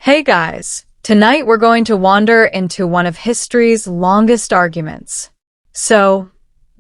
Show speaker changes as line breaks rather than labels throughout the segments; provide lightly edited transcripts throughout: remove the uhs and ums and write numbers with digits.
Hey guys, tonight we're going to wander into one of history's longest arguments. So,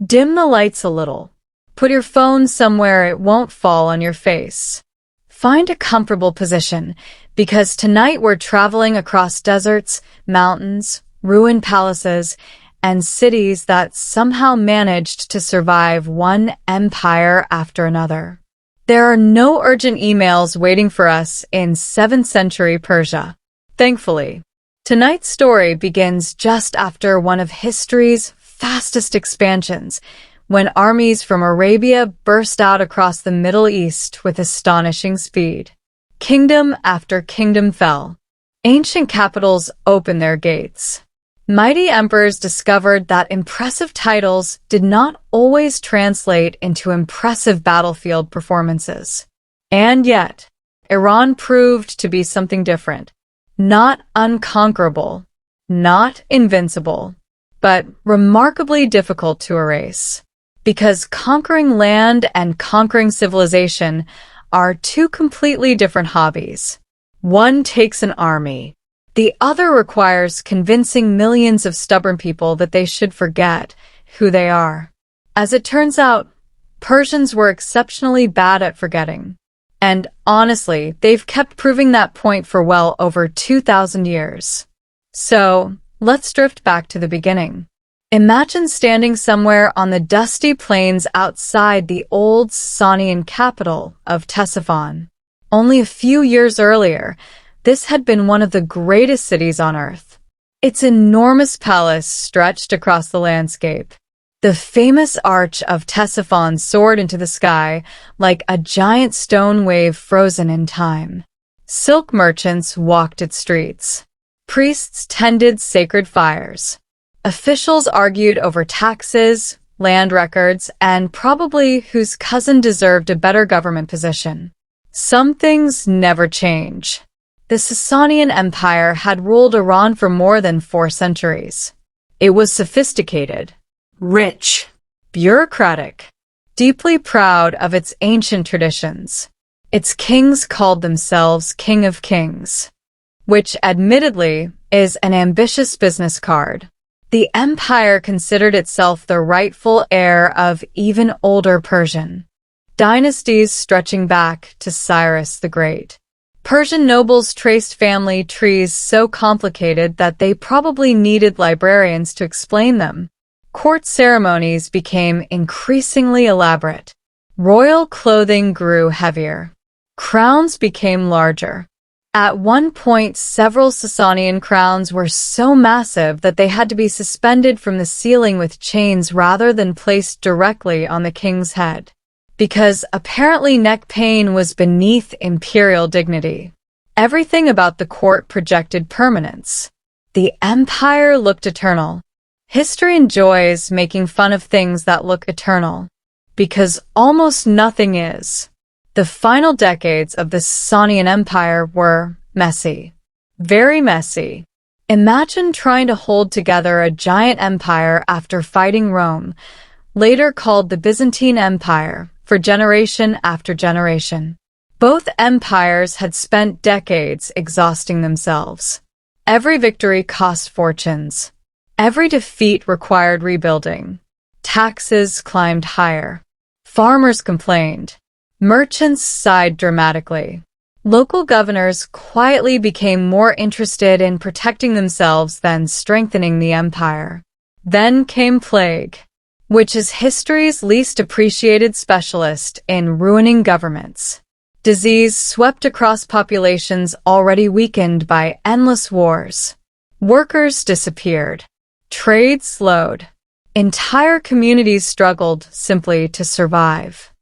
dim the lights a little. Put your phone somewhere it won't fall on your face. Find a comfortable position, because tonight we're traveling across deserts, mountains, ruined palaces, and cities that somehow managed to survive one empire after another. There are no urgent emails waiting for us in 7th century Persia. Thankfully, tonight's story begins just after one of history's fastest expansions, when armies from Arabia burst out across the Middle East with astonishing speed. Kingdom after kingdom fell. Ancient capitals opened their gates. Mighty emperors discovered that impressive titles did not always translate into impressive battlefield performances. And yet, Iran proved to be something different. Not unconquerable, not invincible, but remarkably difficult to erase. Because conquering land and conquering civilization are two completely different hobbies. One takes an army. The other requires convincing millions of stubborn people that they should forget who they are. As it turns out, Persians were exceptionally bad at forgetting. And honestly, they've kept proving that point for well over 2,000 years. So, let's drift back to the beginning. Imagine standing somewhere on the dusty plains outside the old Sasanian capital of Ctesiphon. Only a few years earlier, this had been one of the greatest cities on earth. Its enormous palace stretched across the landscape. The famous arch of Ctesiphon soared into the sky like a giant stone wave frozen in time. Silk merchants walked its streets. Priests tended sacred fires. Officials argued over taxes, land records, and probably whose cousin deserved a better government position. Some things never change. The Sasanian Empire had ruled Iran for more than 4 centuries. It was sophisticated, rich, bureaucratic, deeply proud of its ancient traditions. Its kings called themselves King of Kings, which admittedly is an ambitious business card. The empire considered itself the rightful heir of even older Persian dynasties stretching back to Cyrus the Great. Persian nobles traced family trees so complicated that they probably needed librarians to explain them. Court ceremonies became increasingly elaborate. Royal clothing grew heavier. Crowns became larger. At one point, several Sasanian crowns were so massive that they had to be suspended from the ceiling with chains rather than placed directly on the king's head. Because apparently neck pain was beneath imperial dignity. Everything about the court projected permanence. The empire looked eternal. History enjoys making fun of things that look eternal, because almost nothing is. The final decades of the Sasanian Empire were messy. Very messy. Imagine trying to hold together a giant empire after fighting Rome, later called the Byzantine Empire, for generation after generation. Both empires had spent decades exhausting themselves. Every victory cost fortunes. Every defeat required rebuilding. Taxes climbed higher. Farmers complained. Merchants sighed dramatically. Local governors quietly became more interested in protecting themselves than strengthening the empire. Then came plague, which is history's least appreciated specialist in ruining governments. Disease swept across populations already weakened by endless wars. Workers disappeared. Trade slowed. Entire communities struggled simply to survive.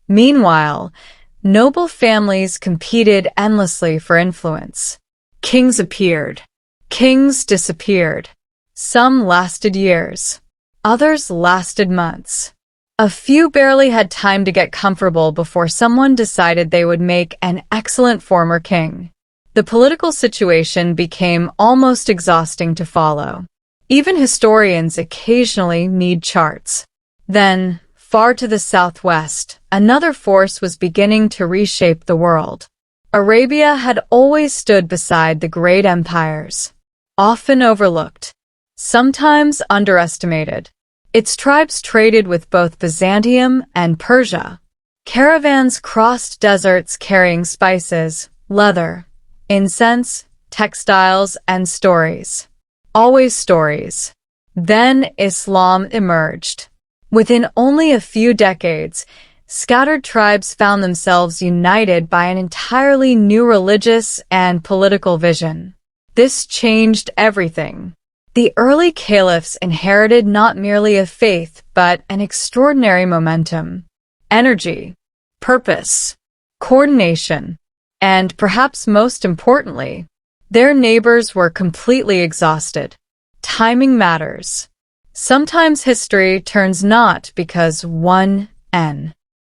Meanwhile, noble families competed endlessly for influence. Kings appeared. Kings disappeared. Some lasted years. Others lasted months. A few barely had time to get comfortable before someone decided they would make an excellent former king. The political situation became almost exhausting to follow. Even historians occasionally need charts. Then, far to the southwest, another force was beginning to reshape the world. Arabia had always stood beside the great empires, often overlooked, sometimes underestimated. Its tribes traded with both Byzantium and Persia. Caravans crossed deserts carrying spices, leather, incense, textiles, and stories. Always stories. Then Islam emerged. Within only a few decades, scattered tribes found themselves united by an entirely new religious and political vision. This changed everything. The early caliphs inherited not merely a faith, but an extraordinary momentum, energy, purpose, coordination, and perhaps most importantly, their neighbors were completely exhausted. Timing matters. Sometimes history turns not because one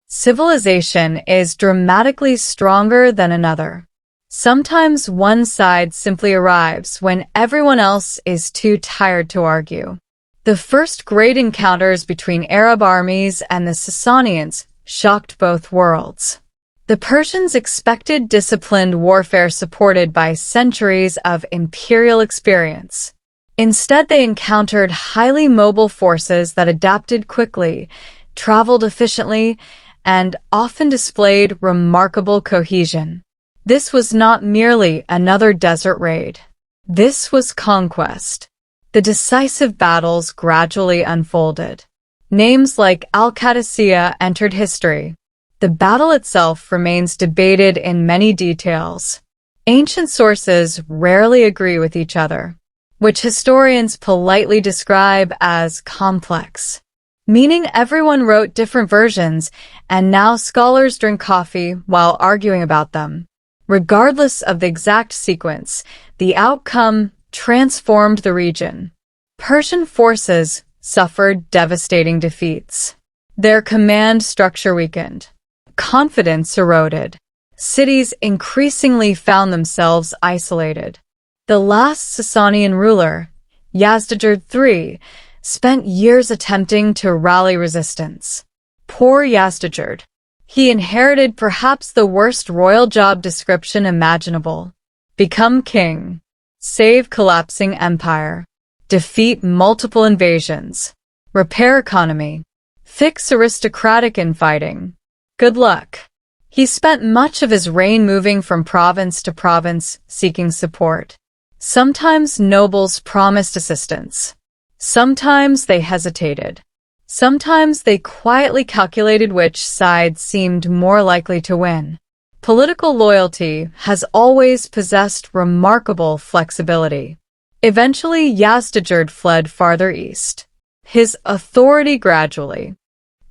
civilization is dramatically stronger than another. Sometimes one side simply arrives when everyone else is too tired to argue. The first great encounters between Arab armies and the Sasanians shocked both worlds. The Persians expected disciplined warfare supported by centuries of imperial experience. Instead, they encountered highly mobile forces that adapted quickly, traveled efficiently, and often displayed remarkable cohesion. This was not merely another desert raid. This was conquest. The decisive battles gradually unfolded. Names like Al-Qadisiyah entered history. The battle itself remains debated in many details. Ancient sources rarely agree with each other, which historians politely describe as complex, meaning everyone wrote different versions, and now scholars drink coffee while arguing about them. Regardless of the exact sequence, the outcome transformed the region. Persian forces suffered devastating defeats. Their command structure weakened. Confidence eroded. Cities increasingly found themselves isolated. The last Sasanian ruler, Yazdijerd III, spent years attempting to rally resistance. Poor Yazdijerd. He inherited perhaps the worst royal job description imaginable. Become king. Save collapsing empire. Defeat multiple invasions. Repair economy. Fix aristocratic infighting. Good luck. He spent much of his reign moving from province to province, seeking support. Sometimes nobles promised assistance. Sometimes they hesitated. Sometimes they quietly calculated which side seemed more likely to win. Political loyalty has always possessed remarkable flexibility. Eventually, Yazdijerd fled farther east. His authority gradually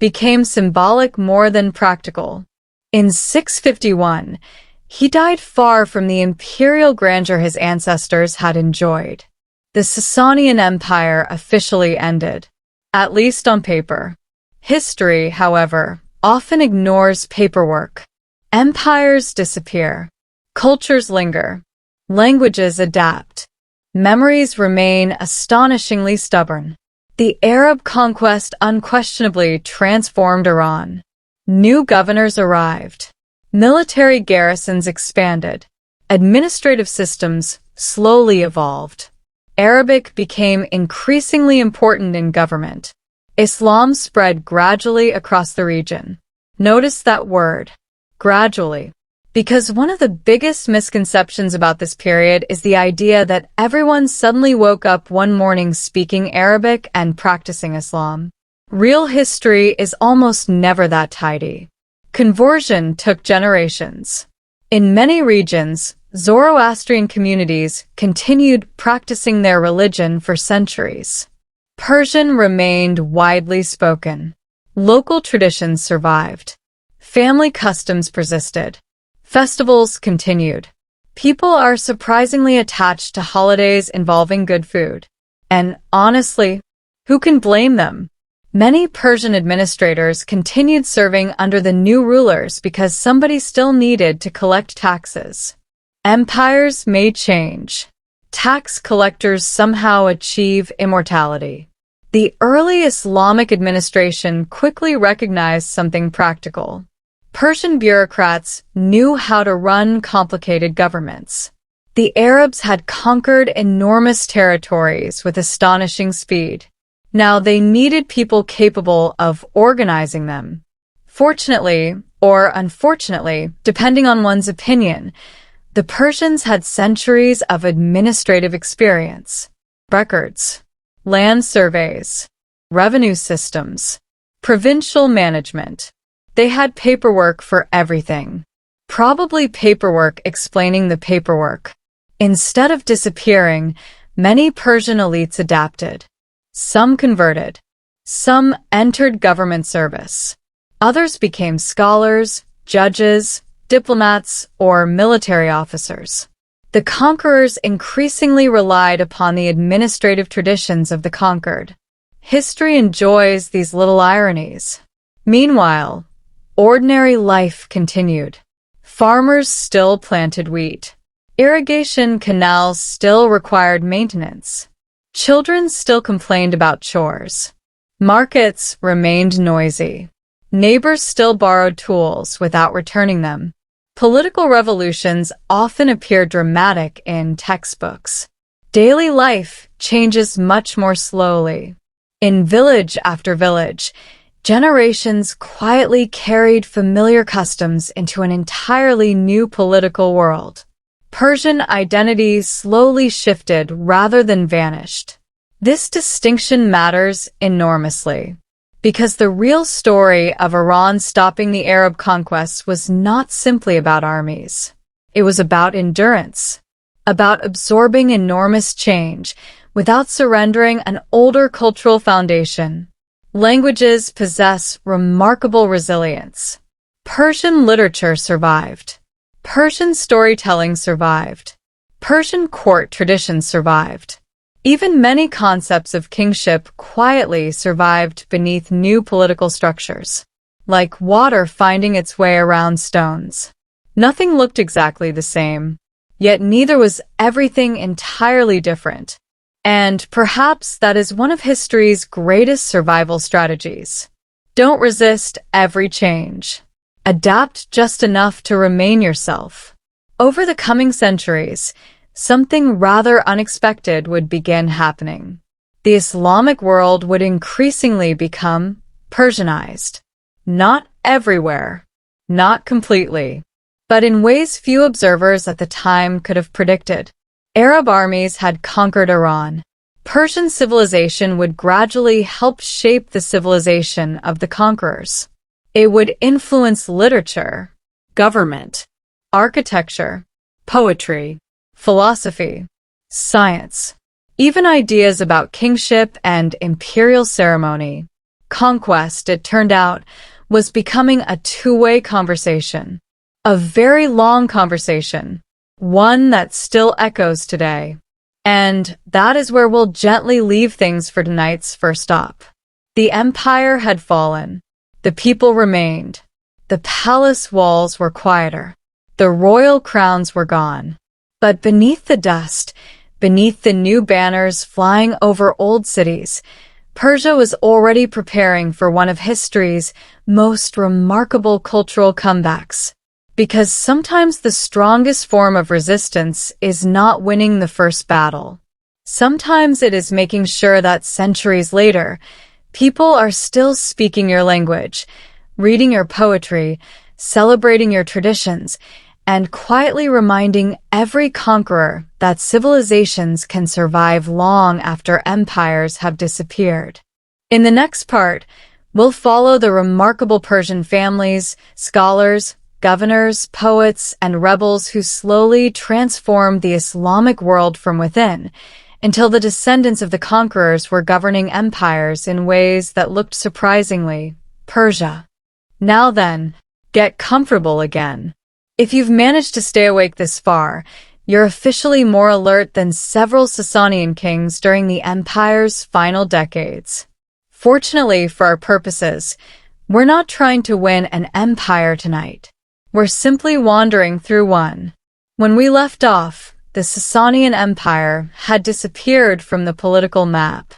became symbolic more than practical. In 651, he died far from the imperial grandeur his ancestors had enjoyed. The Sasanian Empire officially ended, at least on paper. History, however, often ignores paperwork. Empires disappear. Cultures linger. Languages adapt. Memories remain astonishingly stubborn. The Arab conquest unquestionably transformed Iran. New governors arrived. Military garrisons expanded. Administrative systems slowly evolved. Arabic became increasingly important in government. Islam spread gradually across the region. Notice that word, gradually, because one of the biggest misconceptions about this period is the idea that everyone suddenly woke up one morning speaking Arabic and practicing Islam. Real history is almost never that tidy. Conversion took generations. In many regions, Zoroastrian communities continued practicing their religion for centuries. Persian remained widely spoken. Local traditions survived. Family customs persisted. Festivals continued. People are surprisingly attached to holidays involving good food. And honestly, who can blame them? Many Persian administrators continued serving under the new rulers because somebody still needed to collect taxes. Empires may change. Tax collectors somehow achieve immortality. The early Islamic administration quickly recognized something practical. Persian bureaucrats knew how to run complicated governments. The Arabs had conquered enormous territories with astonishing speed. Now they needed people capable of organizing them. Fortunately, or unfortunately, depending on one's opinion, the Persians had centuries of administrative experience. Records, land surveys, revenue systems, provincial management. They had paperwork for everything. Probably paperwork explaining the paperwork. Instead of disappearing, many Persian elites adapted. Some converted. Some entered government service. Others became scholars, judges, diplomats, or military officers. The conquerors increasingly relied upon the administrative traditions of the conquered. History enjoys these little ironies. Meanwhile, ordinary life continued. Farmers still planted wheat. Irrigation canals still required maintenance. Children still complained about chores. Markets remained noisy. Neighbors still borrowed tools without returning them. Political revolutions often appear dramatic in textbooks. Daily life changes much more slowly. In village after village, generations quietly carried familiar customs into an entirely new political world. Persian identity slowly shifted rather than vanished. This distinction matters enormously, because the real story of Iran stopping the Arab conquests was not simply about armies. It was about endurance, about absorbing enormous change without surrendering an older cultural foundation. Languages possess remarkable resilience. Persian literature survived. Persian storytelling survived. Persian court traditions survived. Even many concepts of kingship quietly survived beneath new political structures, like water finding its way around stones. Nothing looked exactly the same, yet neither was everything entirely different. And perhaps that is one of history's greatest survival strategies. Don't resist every change. Adapt just enough to remain yourself. Over the coming centuries, something rather unexpected would begin happening. The Islamic world would increasingly become Persianized. Not everywhere, not completely, but in ways few observers at the time could have predicted. Arab armies had conquered Iran. Persian civilization would gradually help shape the civilization of the conquerors. It would influence literature, government, architecture, poetry, philosophy, science, even ideas about kingship and imperial ceremony. Conquest, it turned out, was becoming a two-way conversation. A very long conversation, one that still echoes today. And that is where we'll gently leave things for tonight's first stop. The empire had fallen. The people remained. The palace walls were quieter. The royal crowns were gone. But beneath the dust, beneath the new banners flying over old cities, Persia was already preparing for one of history's most remarkable cultural comebacks. Because sometimes the strongest form of resistance is not winning the first battle. Sometimes it is making sure that centuries later, people are still speaking your language, reading your poetry, celebrating your traditions, and quietly reminding every conqueror that civilizations can survive long after empires have disappeared. In the next part, we'll follow the remarkable Persian families, scholars, governors, poets, and rebels who slowly transformed the Islamic world from within, until the descendants of the conquerors were governing empires in ways that looked surprisingly Persia. Now then, get comfortable again. If you've managed to stay awake this far, you're officially more alert than several Sasanian kings during the empire's final decades. Fortunately for our purposes, we're not trying to win an empire tonight. We're simply wandering through one. When we left off, the Sasanian Empire had disappeared from the political map.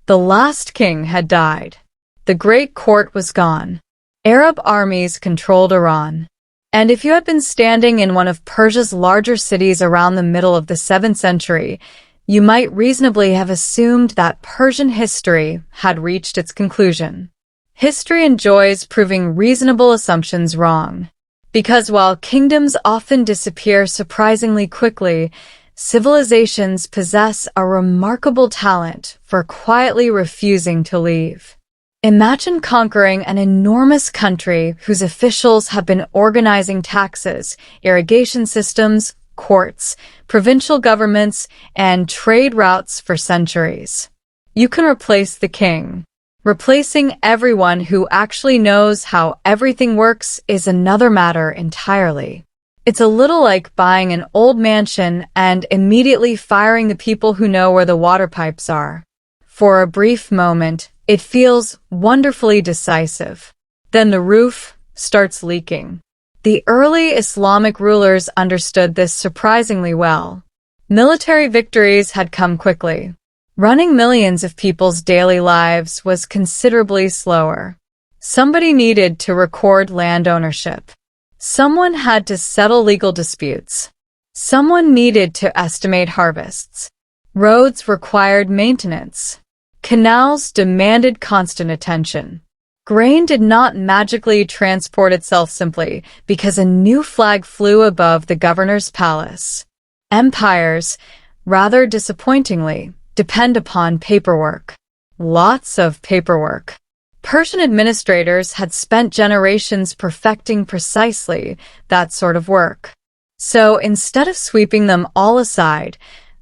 The last king had died. The great court was gone. Arab armies controlled Iran. And if you had been standing in one of Persia's larger cities around the middle of the 7th century, you might reasonably have assumed that Persian history had reached its conclusion. History enjoys proving reasonable assumptions wrong. Because while kingdoms often disappear surprisingly quickly, civilizations possess a remarkable talent for quietly refusing to leave. Imagine conquering an enormous country whose officials have been organizing taxes, irrigation systems, courts, provincial governments, and trade routes for centuries. You can replace the king. Replacing everyone who actually knows how everything works is another matter entirely. It's a little like buying an old mansion and immediately firing the people who know where the water pipes are. For a brief moment, it feels wonderfully decisive. Then the roof starts leaking. The early Islamic rulers understood this surprisingly well. Military victories had come quickly. Running millions of people's daily lives was considerably slower. Somebody needed to record land ownership. Someone had to settle legal disputes. Someone needed to estimate harvests. Roads required maintenance. Canals demanded constant attention. Grain did not magically transport itself simply because a new flag flew above the governor's palace. Empires, rather disappointingly, depend upon paperwork. Lots of paperwork. Persian administrators had spent generations perfecting precisely that sort of work. So instead of sweeping them all aside,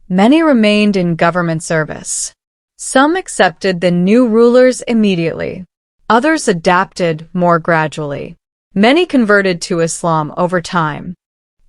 many remained in government service. Some accepted the new rulers immediately. Others adapted more gradually. Many converted to Islam over time.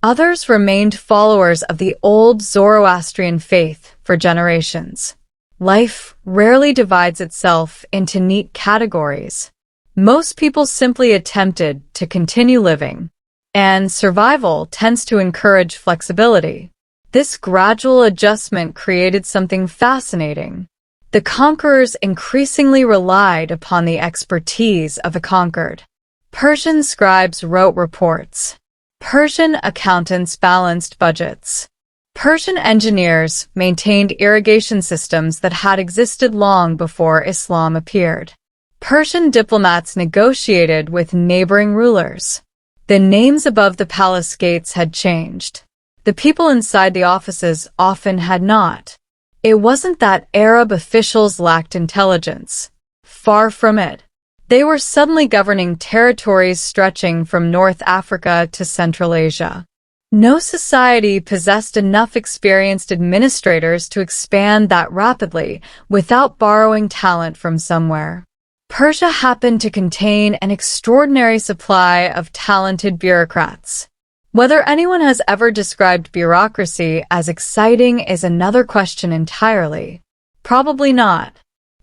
Others remained followers of the old Zoroastrian faith for generations. Life rarely divides itself into neat categories. Most people simply attempted to continue living, and survival tends to encourage flexibility. This gradual adjustment created something fascinating. The conquerors increasingly relied upon the expertise of the conquered. Persian scribes wrote reports. Persian accountants balanced budgets. Persian engineers maintained irrigation systems that had existed long before Islam appeared. Persian diplomats negotiated with neighboring rulers. The names above the palace gates had changed. The people inside the offices often had not. It wasn't that Arab officials lacked intelligence. Far from it. They were suddenly governing territories stretching from North Africa to Central Asia. No society possessed enough experienced administrators to expand that rapidly without borrowing talent from somewhere. Persia happened to contain an extraordinary supply of talented bureaucrats. Whether anyone has ever described bureaucracy as exciting is another question entirely. Probably not.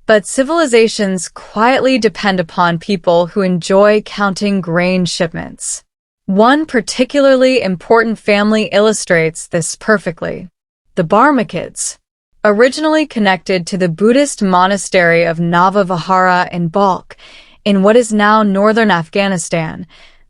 But civilizations quietly depend upon people who enjoy counting grain shipments. One particularly important family illustrates this perfectly. The Barmakids. Originally connected to the Buddhist monastery of Nava Vihara in Balkh, in what is now northern Afghanistan,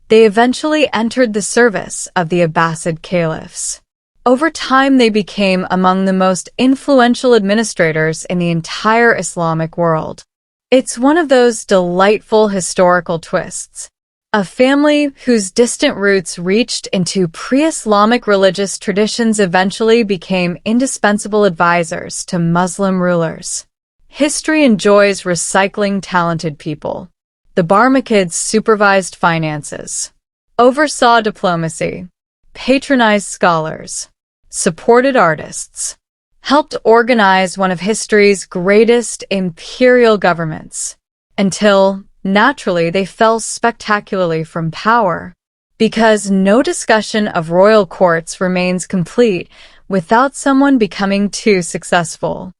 they eventually entered the service of the Abbasid caliphs. Over time, they became among the most influential administrators in the entire Islamic world. It's one of those delightful historical twists. A family whose distant roots reached into pre-Islamic religious traditions eventually became indispensable advisors to Muslim rulers. History enjoys recycling talented people. The Barmakids supervised finances, oversaw diplomacy, patronized scholars, supported artists, helped organize one of history's greatest imperial governments, until, naturally, they fell spectacularly from power, because no discussion of royal courts remains complete without someone becoming too successful.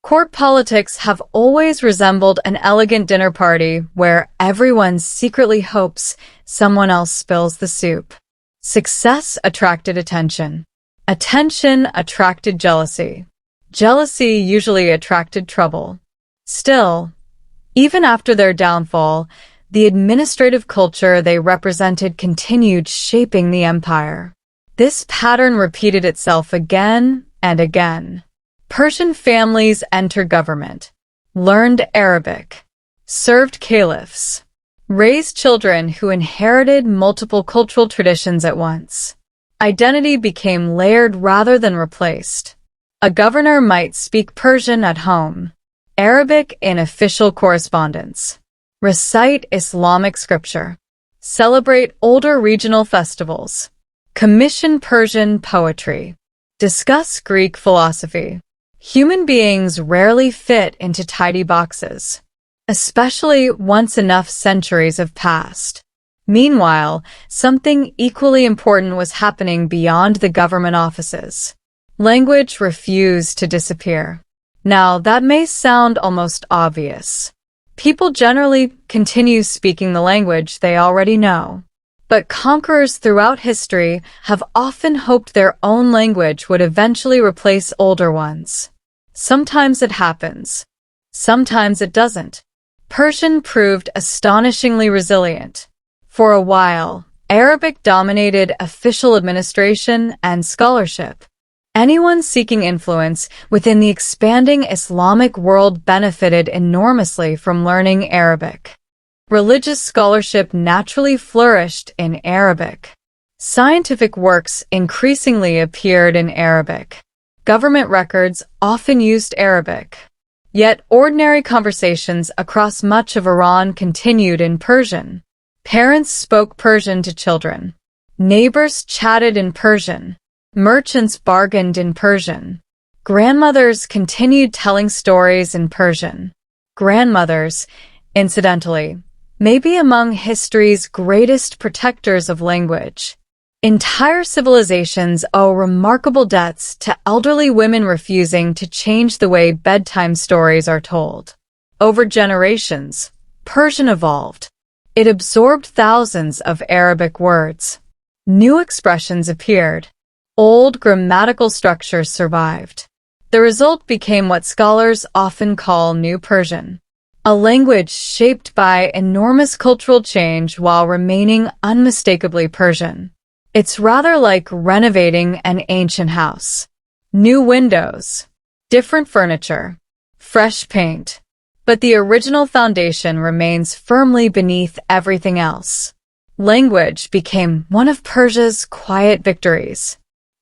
Court politics have always resembled an elegant dinner party where everyone secretly hopes someone else spills the soup. Success attracted attention. Attention attracted jealousy. Jealousy usually attracted trouble. Still, even after their downfall, The administrative culture they represented continued shaping the empire. This pattern repeated itself again and again. Persian families entered government, learned Arabic, served caliphs, raised children who inherited multiple cultural traditions at once. Identity became layered rather than replaced. A governor might speak Persian at home, Arabic in official correspondence, recite Islamic scripture, celebrate older regional festivals, commission Persian poetry, discuss Greek philosophy. Human beings rarely fit into tidy boxes, especially once enough centuries have passed. Meanwhile, something equally important was happening beyond the government offices. Language refused to disappear. Now, that may sound almost obvious. People generally continue speaking the language they already know. But conquerors throughout history have often hoped their own language would eventually replace older ones. Sometimes it happens. Sometimes it doesn't. Persian proved astonishingly resilient. For a while, Arabic dominated official administration and scholarship. Anyone seeking influence within the expanding Islamic world benefited enormously from learning Arabic. Religious scholarship naturally flourished in Arabic. Scientific works increasingly appeared in Arabic. Government records often used Arabic. Yet ordinary conversations across much of Iran continued in Persian. Parents spoke Persian to children. Neighbors chatted in Persian. Merchants bargained in Persian. Grandmothers continued telling stories in Persian. Grandmothers, incidentally, may be among history's greatest protectors of language. Entire civilizations owe remarkable debts to elderly women refusing to change the way bedtime stories are told. Over generations, Persian evolved. It absorbed thousands of Arabic words. New expressions appeared. Old grammatical structures survived. The result became what scholars often call New Persian, a language shaped by enormous cultural change while remaining unmistakably Persian. It's rather like renovating an ancient house. New windows, different furniture, fresh paint. But the original foundation remains firmly beneath everything else. Language became one of Persia's quiet victories.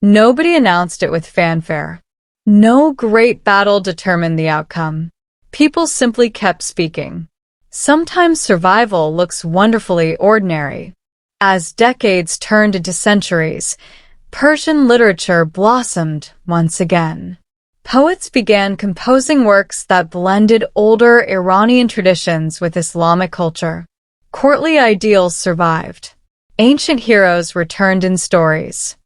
Nobody announced it with fanfare. No great battle determined the outcome. People simply kept speaking. Sometimes survival looks wonderfully ordinary. As decades turned into centuries, Persian literature blossomed once again. Poets began composing works that blended older Iranian traditions with Islamic culture. Courtly ideals survived. Ancient heroes returned in stories.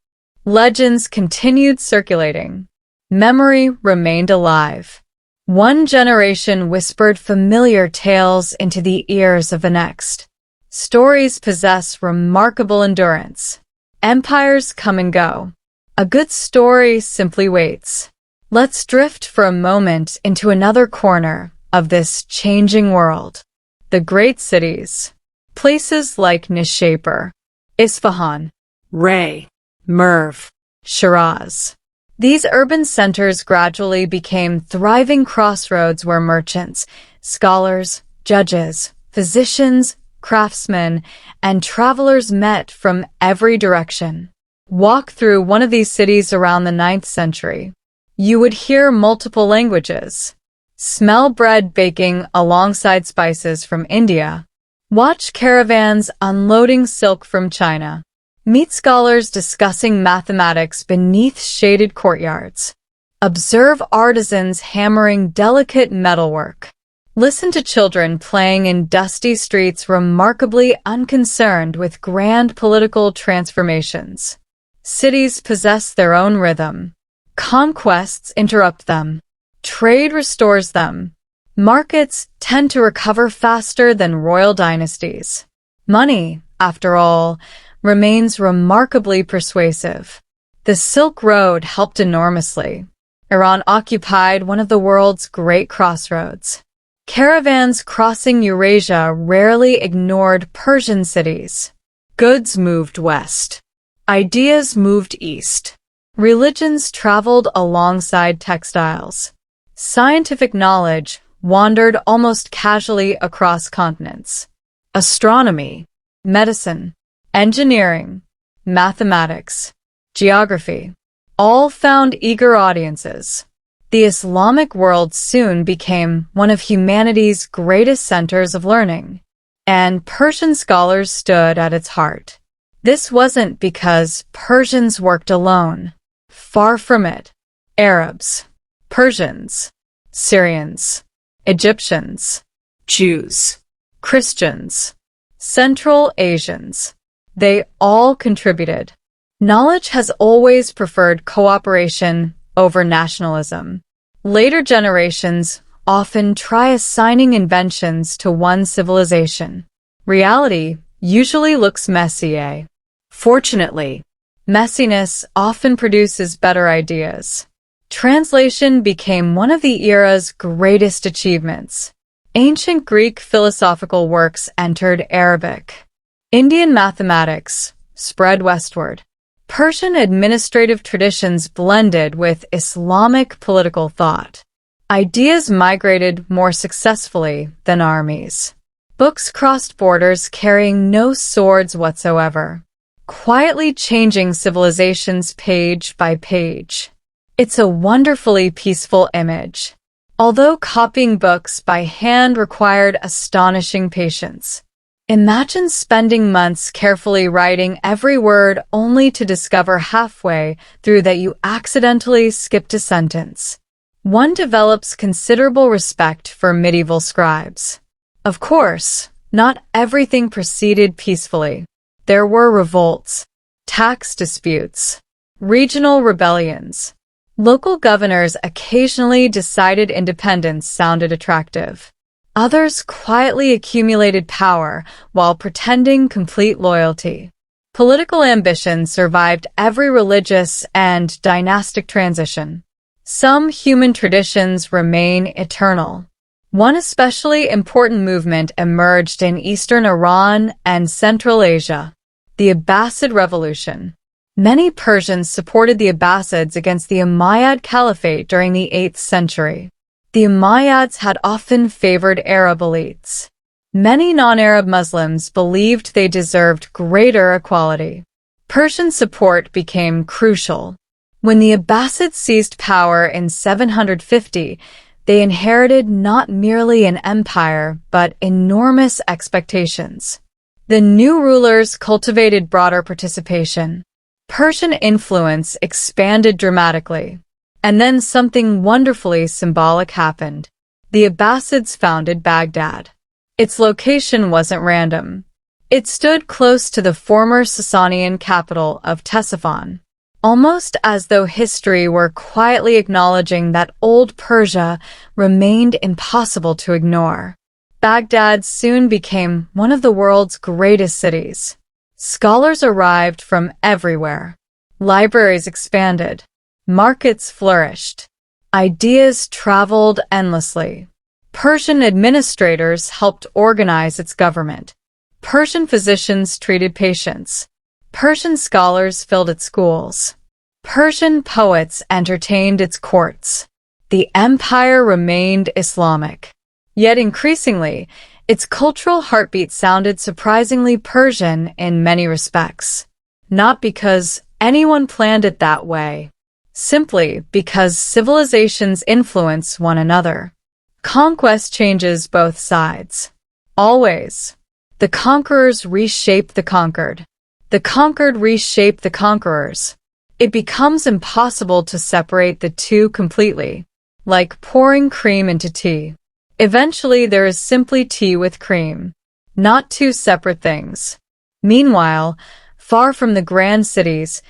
Legends continued circulating. Memory remained alive. One generation whispered familiar tales into the ears of the next. Stories possess remarkable endurance. Empires come and go. A good story simply waits. Let's drift for a moment into another corner of this changing world. The great cities. Places like Nishapur, Isfahan, Ray, Merv, Shiraz. These urban centers gradually became thriving crossroads where merchants, scholars, judges, physicians, craftsmen, and travelers met from every direction. Walk through one of these cities around the 9th century. You would hear multiple languages. Smell bread baking alongside spices from India. Watch caravans unloading silk from China. Meet scholars discussing mathematics beneath shaded courtyards. Observe artisans hammering delicate metalwork. Listen to children playing in dusty streets remarkably unconcerned with grand political transformations. Cities possess their own rhythm. Conquests interrupt them. Trade restores them. Markets tend to recover faster than royal dynasties. Money, after all, remains remarkably persuasive. The Silk Road helped enormously. Iran occupied one of the world's great crossroads. Caravans crossing Eurasia rarely ignored Persian cities. Goods moved west. Ideas moved east. Religions traveled alongside textiles. Scientific knowledge wandered almost casually across continents. Astronomy, medicine, engineering, mathematics, geography, all found eager audiences. The Islamic world soon became one of humanity's greatest centers of learning, and Persian scholars stood at its heart. This wasn't because Persians worked alone. Far from it. Arabs, Persians, Syrians, Egyptians, Jews, Christians, Central Asians. They all contributed. Knowledge has always preferred cooperation over nationalism. Later generations often try assigning inventions to one civilization. Reality usually looks messy, eh? Fortunately, messiness often produces better ideas. Translation became one of the era's greatest achievements. Ancient Greek philosophical works entered Arabic. Indian mathematics spread westward. Persian administrative traditions blended with Islamic political thought. Ideas migrated more successfully than armies. Books crossed borders carrying no swords whatsoever, quietly changing civilizations page by page. It's a wonderfully peaceful image. Although copying books by hand required astonishing patience. Imagine spending months carefully writing every word only to discover halfway through that you accidentally skipped a sentence. One develops considerable respect for medieval scribes. Of course, not everything proceeded peacefully. There were revolts, tax disputes, regional rebellions. Local governors occasionally decided independence sounded attractive. Others quietly accumulated power while pretending complete loyalty. Political ambition survived every religious and dynastic transition. Some human traditions remain eternal. One especially important movement emerged in eastern Iran and Central Asia, the Abbasid Revolution. Many Persians supported the Abbasids against the Umayyad Caliphate during the 8th century. The Umayyads had often favored Arab elites. Many non-Arab Muslims believed they deserved greater equality. Persian support became crucial. When the Abbasids seized power in 750, they inherited not merely an empire, but enormous expectations. The new rulers cultivated broader participation. Persian influence expanded dramatically. And then something wonderfully symbolic happened. The Abbasids founded Baghdad. Its location wasn't random. It stood close to the former Sasanian capital of Ctesiphon, almost as though history were quietly acknowledging that old Persia remained impossible to ignore. Baghdad soon became one of the world's greatest cities. Scholars arrived from everywhere. Libraries expanded. Markets flourished. Ideas traveled endlessly. Persian administrators helped organize its government. Persian physicians treated patients. Persian scholars filled its schools. Persian poets entertained its courts. The empire remained Islamic. Yet increasingly, its cultural heartbeat sounded surprisingly Persian in many respects. Not because anyone planned it that way. Simply because civilizations influence one another. Conquest changes both sides. Always. The conquerors reshape the conquered. The conquered reshape the conquerors. It becomes impossible to separate the two completely, like pouring cream into tea. Eventually there is simply tea with cream, not two separate things. Meanwhile, far from the grand cities,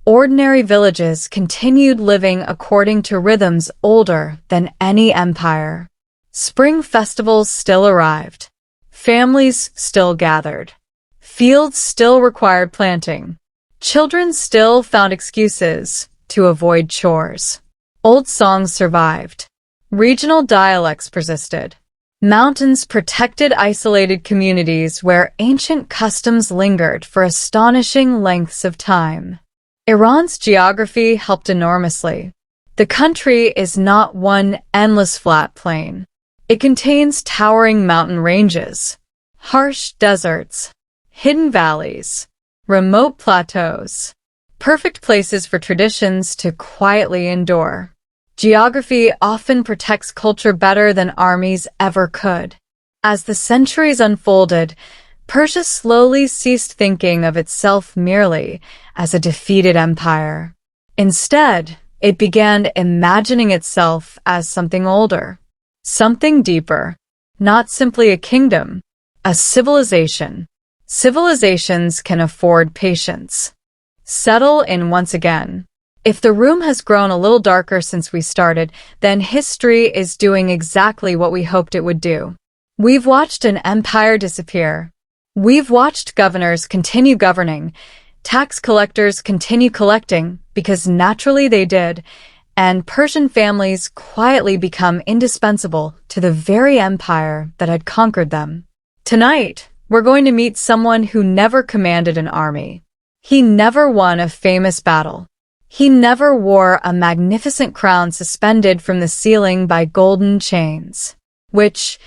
ordinary villages continued living according to rhythms older than any empire. Spring festivals still arrived. Families still gathered. Fields still required planting. Children still found excuses to avoid chores. Old songs survived. Regional dialects persisted. Mountains protected isolated communities where ancient customs lingered for astonishing lengths of time. Iran's geography helped enormously. The country is not one endless flat plain. It contains towering mountain ranges, harsh deserts, hidden valleys, remote plateaus, perfect places for traditions to quietly endure. Geography often protects culture better than armies ever could. As the centuries unfolded, Persia slowly ceased thinking of itself merely as a defeated empire. Instead, it began imagining itself as something older, something deeper, not simply a kingdom, a civilization. Civilizations can afford patience. Settle in once again. If the room has grown a little darker since we started, then history is doing exactly what we hoped it would do. We've watched an empire disappear. We've watched governors continue governing, tax collectors continue collecting, because naturally they did, and Persian families quietly become indispensable to the very empire that had conquered them. Tonight, we're going to meet someone who never commanded an army. He never won a famous battle. He never wore a magnificent crown suspended from the ceiling by golden chains, which,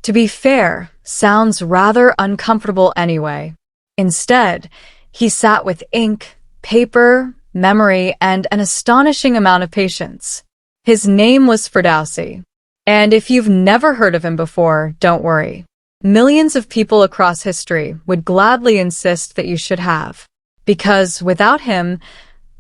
to be fair, sounds rather uncomfortable anyway. Instead, he sat with ink, paper, memory, and an astonishing amount of patience. His name was Ferdowsi. And if you've never heard of him before, don't worry. Millions of people across history would gladly insist that you should have. Because without him,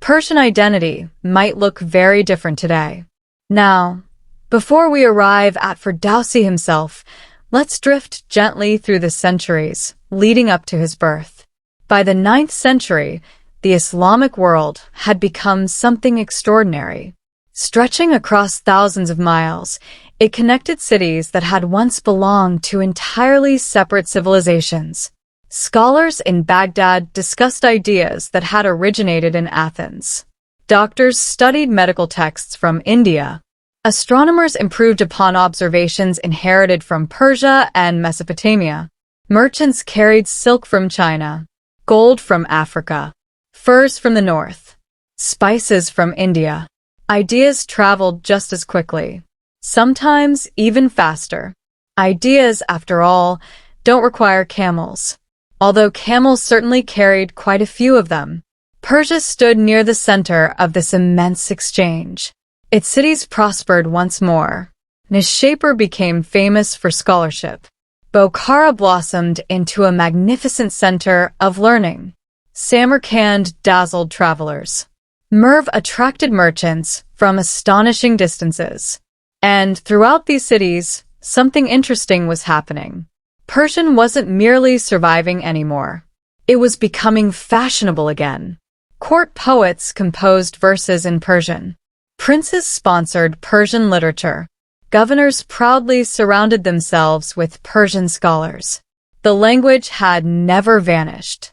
Persian identity might look very different today. Now, before we arrive at Ferdowsi himself, let's drift gently through the centuries leading up to his birth. By the 9th century, the Islamic world had become something extraordinary. Stretching across thousands of miles, it connected cities that had once belonged to entirely separate civilizations. Scholars in Baghdad discussed ideas that had originated in Athens. Doctors studied medical texts from India. Astronomers improved upon observations inherited from Persia and Mesopotamia. Merchants carried silk from China, gold from Africa, furs from the north, spices from India. Ideas traveled just as quickly, sometimes even faster. Ideas, after all, don't require camels. Although camels certainly carried quite a few of them. Persia stood near the center of this immense exchange. Its cities prospered once more. Nishapur became famous for scholarship. Bokhara blossomed into a magnificent center of learning. Samarkand dazzled travelers. Merv attracted merchants from astonishing distances. And throughout these cities, something interesting was happening. Persian wasn't merely surviving anymore. It was becoming fashionable again. Court poets composed verses in Persian. Princes sponsored Persian literature. Governors proudly surrounded themselves with Persian scholars. The language had never vanished.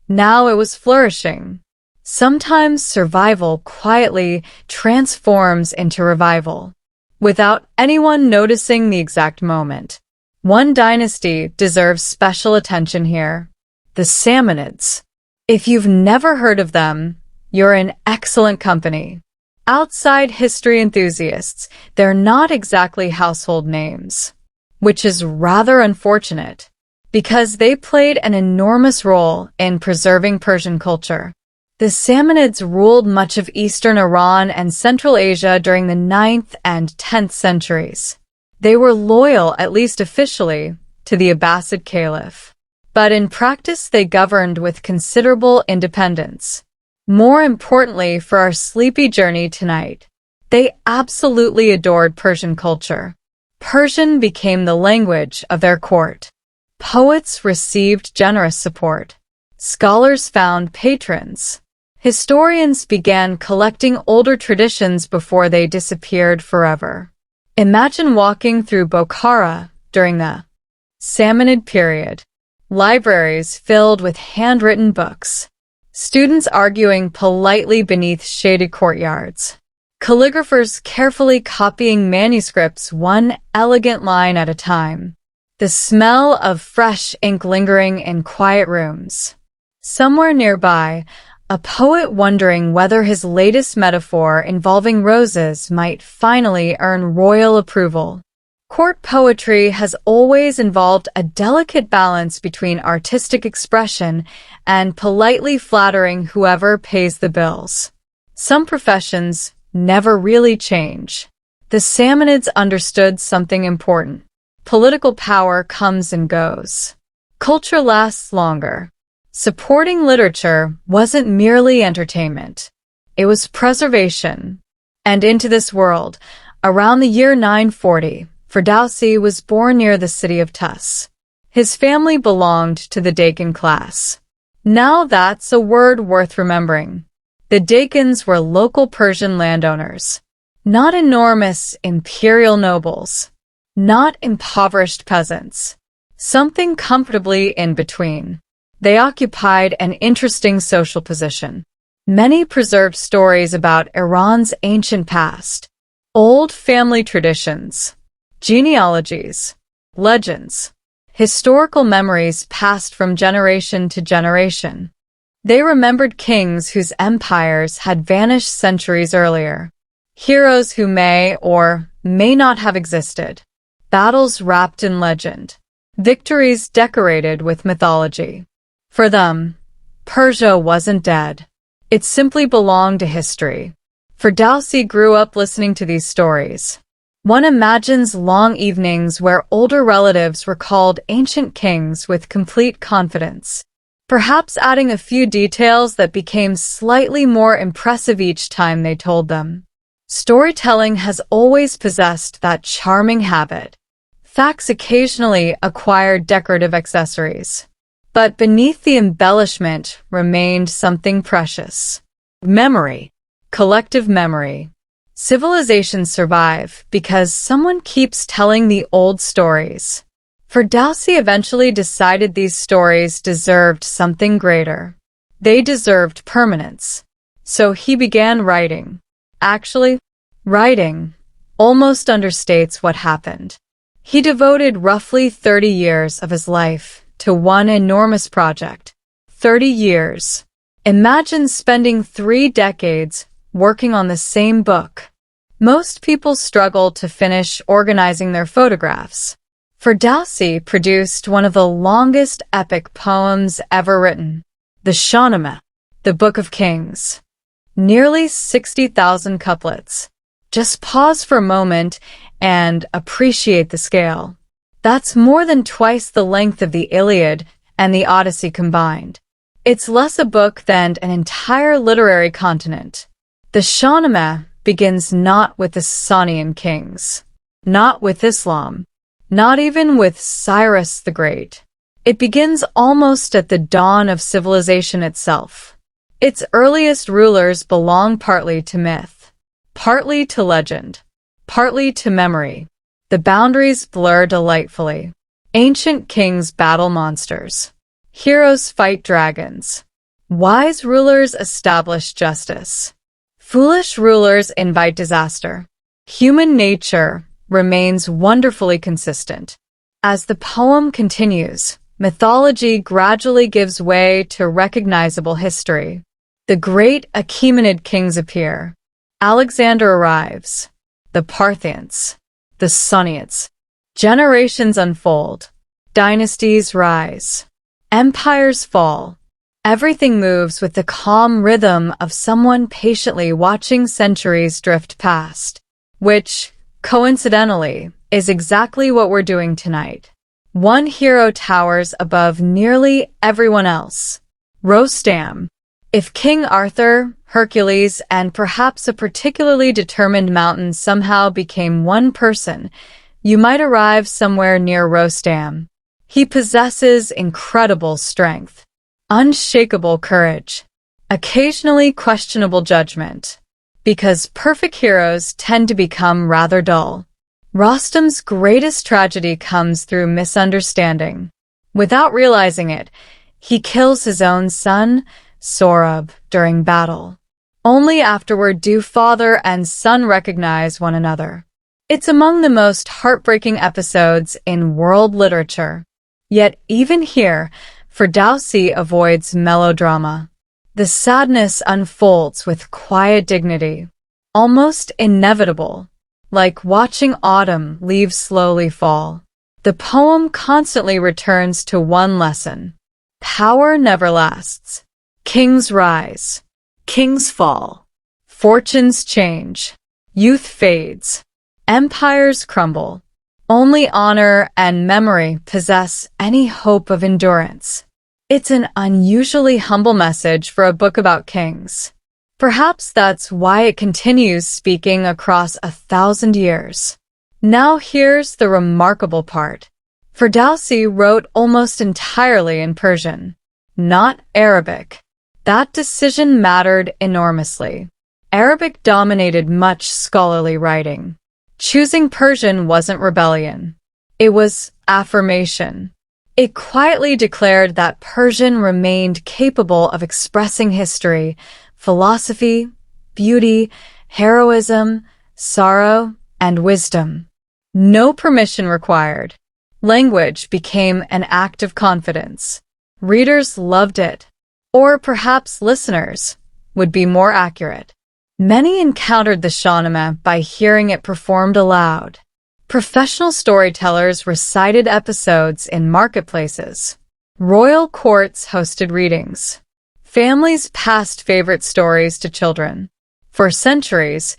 Now it was flourishing. Sometimes survival quietly transforms into revival, without anyone noticing the exact moment. One dynasty deserves special attention here: the Samanids. If you've never heard of them, you're in excellent company. Outside history enthusiasts, they're not exactly household names, which is rather unfortunate, because they played an enormous role in preserving Persian culture. The Samanids ruled much of eastern Iran and Central Asia during the 9th and 10th centuries. They were loyal, at least officially, to the Abbasid Caliphate. But in practice they governed with considerable independence. More importantly for our sleepy journey tonight, they absolutely adored Persian culture. Persian became the language of their court. Poets received generous support. Scholars found patrons. Historians began collecting older traditions before they disappeared forever. Imagine walking through Bokhara during the Samanid period. Libraries filled with handwritten books. Students arguing politely beneath shaded courtyards. calligraphers carefully copying manuscripts one elegant line at a time. The smell of fresh ink lingering in quiet rooms. Somewhere nearby, a poet wondering whether his latest metaphor involving roses might finally earn royal approval. Court poetry has always involved a delicate balance between artistic expression and politely flattering whoever pays the bills. Some professions never really change. The Samanids understood something important. Political power comes and goes. Culture lasts longer. Supporting literature wasn't merely entertainment. It was preservation. And into this world, around the year 940, Ferdowsi was born near the city of Tus. His family belonged to the Dakin class. Now that's a word worth remembering. The Dakins were local Persian landowners. Not enormous imperial nobles. Not impoverished peasants. Something comfortably in between. They occupied an interesting social position. Many preserved stories about Iran's ancient past. Old family traditions. Genealogies. Legends. Historical memories passed from generation to generation. They remembered kings whose empires had vanished centuries earlier. Heroes who may or may not have existed. Battles wrapped in legend. Victories decorated with mythology. For them, Persia wasn't dead. It simply belonged to history. Ferdowsi grew up listening to these stories. One imagines long evenings where older relatives recalled ancient kings with complete confidence, perhaps adding a few details that became slightly more impressive each time they told them. Storytelling has always possessed that charming habit. Facts occasionally acquired decorative accessories. But beneath the embellishment remained something precious. Memory. Collective memory. Civilizations survive because someone keeps telling the old stories. Ferdowsi eventually decided these stories deserved something greater. They deserved permanence. So he began writing. Actually, writing almost understates what happened. He devoted roughly 30 years of his life to one enormous project. 30 years. Imagine spending 3 decades working on the same book. Most people struggle to finish organizing their photographs. Ferdowsi produced one of the longest epic poems ever written, the Shahnameh, the Book of Kings. Nearly 60,000 couplets. Just pause for a moment and appreciate the scale. That's more than twice the length of the Iliad and the Odyssey combined. It's less a book than an entire literary continent. The Shahnameh begins not with the Sasanian kings, not with Islam, not even with Cyrus the Great. It begins almost at the dawn of civilization itself. Its earliest rulers belong partly to myth, partly to legend, partly to memory. The boundaries blur delightfully. Ancient kings battle monsters. Heroes fight dragons. Wise rulers establish justice. Foolish rulers invite disaster. Human nature remains wonderfully consistent. As the poem continues, mythology gradually gives way to recognizable history. The great Achaemenid kings appear. Alexander arrives. The Parthians. The Sassanids. Generations unfold. Dynasties rise. Empires fall. Everything moves with the calm rhythm of someone patiently watching centuries drift past, which, coincidentally, is exactly what we're doing tonight. One hero towers above nearly everyone else. Rostam. If King Arthur, Hercules, and perhaps a particularly determined mountain somehow became one person, you might arrive somewhere near Rostam. He possesses incredible strength, unshakable courage, occasionally questionable judgment, because perfect heroes tend to become rather dull. Rostam's greatest tragedy comes through misunderstanding. Without realizing it, he kills his own son, Sohrab, during battle. Only afterward do father and son recognize one another. It's among the most heartbreaking episodes in world literature. Yet even here, Ferdowsi avoids melodrama. The sadness unfolds with quiet dignity, almost inevitable, like watching autumn leaves slowly fall. The poem constantly returns to one lesson. Power never lasts. Kings rise. Kings fall. Fortunes change. Youth fades. Empires crumble. Only honor and memory possess any hope of endurance. It's an unusually humble message for a book about kings. Perhaps that's why it continues speaking across 1,000 years. Now here's the remarkable part. Ferdowsi wrote almost entirely in Persian, not Arabic. That decision mattered enormously. Arabic dominated much scholarly writing. Choosing Persian wasn't rebellion. It was affirmation. It quietly declared that Persian remained capable of expressing history, philosophy, beauty, heroism, sorrow, and wisdom. No permission required. Language became an act of confidence. Readers loved it. Or perhaps listeners would be more accurate. Many encountered the Shahnameh by hearing it performed aloud. Professional storytellers recited episodes in marketplaces. Royal courts hosted readings. Families passed favorite stories to children. For centuries,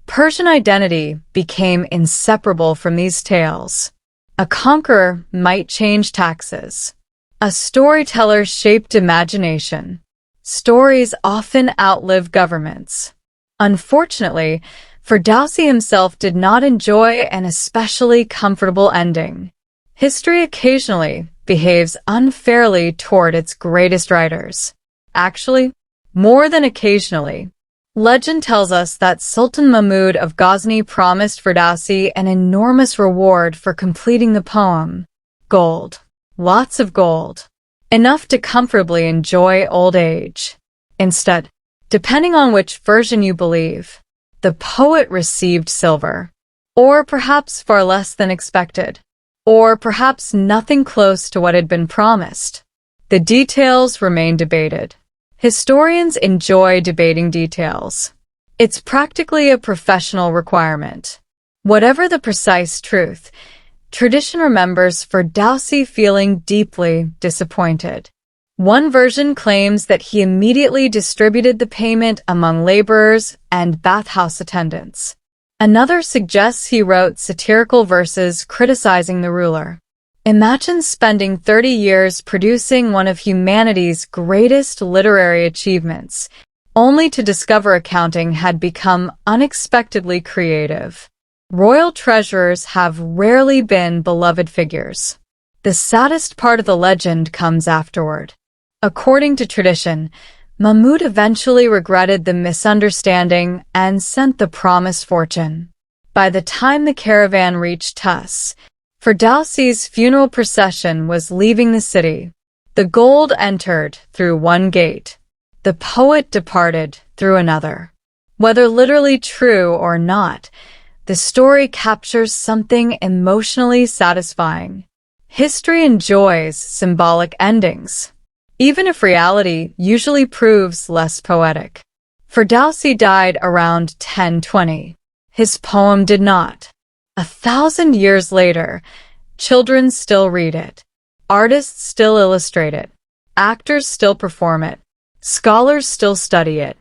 Persian identity became inseparable from these tales. A conqueror might change taxes. A storyteller shaped imagination. Stories often outlive governments. Unfortunately, Ferdowsi himself did not enjoy an especially comfortable ending. History occasionally behaves unfairly toward its greatest writers. Actually, more than occasionally. Legend tells us that Sultan Mahmud of Ghazni promised Ferdowsi an enormous reward for completing the poem. Gold. Lots of gold. Enough to comfortably enjoy old age. Instead, depending on which version you believe, the poet received silver. Or perhaps far less than expected. Or perhaps nothing close to what had been promised. The details remain debated. Historians enjoy debating details. It's practically a professional requirement. Whatever the precise truth, tradition remembers Ferdowsi feeling deeply disappointed. One version claims that he immediately distributed the payment among laborers and bathhouse attendants. Another suggests he wrote satirical verses criticizing the ruler. Imagine spending 30 years producing one of humanity's greatest literary achievements, only to discover accounting had become unexpectedly creative. Royal treasurers have rarely been beloved figures. The saddest part of the legend comes afterward. According to tradition, Mahmud eventually regretted the misunderstanding and sent the promised fortune. By the time the caravan reached Tus, Ferdowsi's funeral procession was leaving the city. The gold entered through one gate. The poet departed through another. Whether literally true or not, the story captures something emotionally satisfying. History enjoys symbolic endings, even if reality usually proves less poetic. Ferdowsi died around 1020. His poem did not. 1,000 years later, children still read it. Artists still illustrate it. Actors still perform it. Scholars still study it.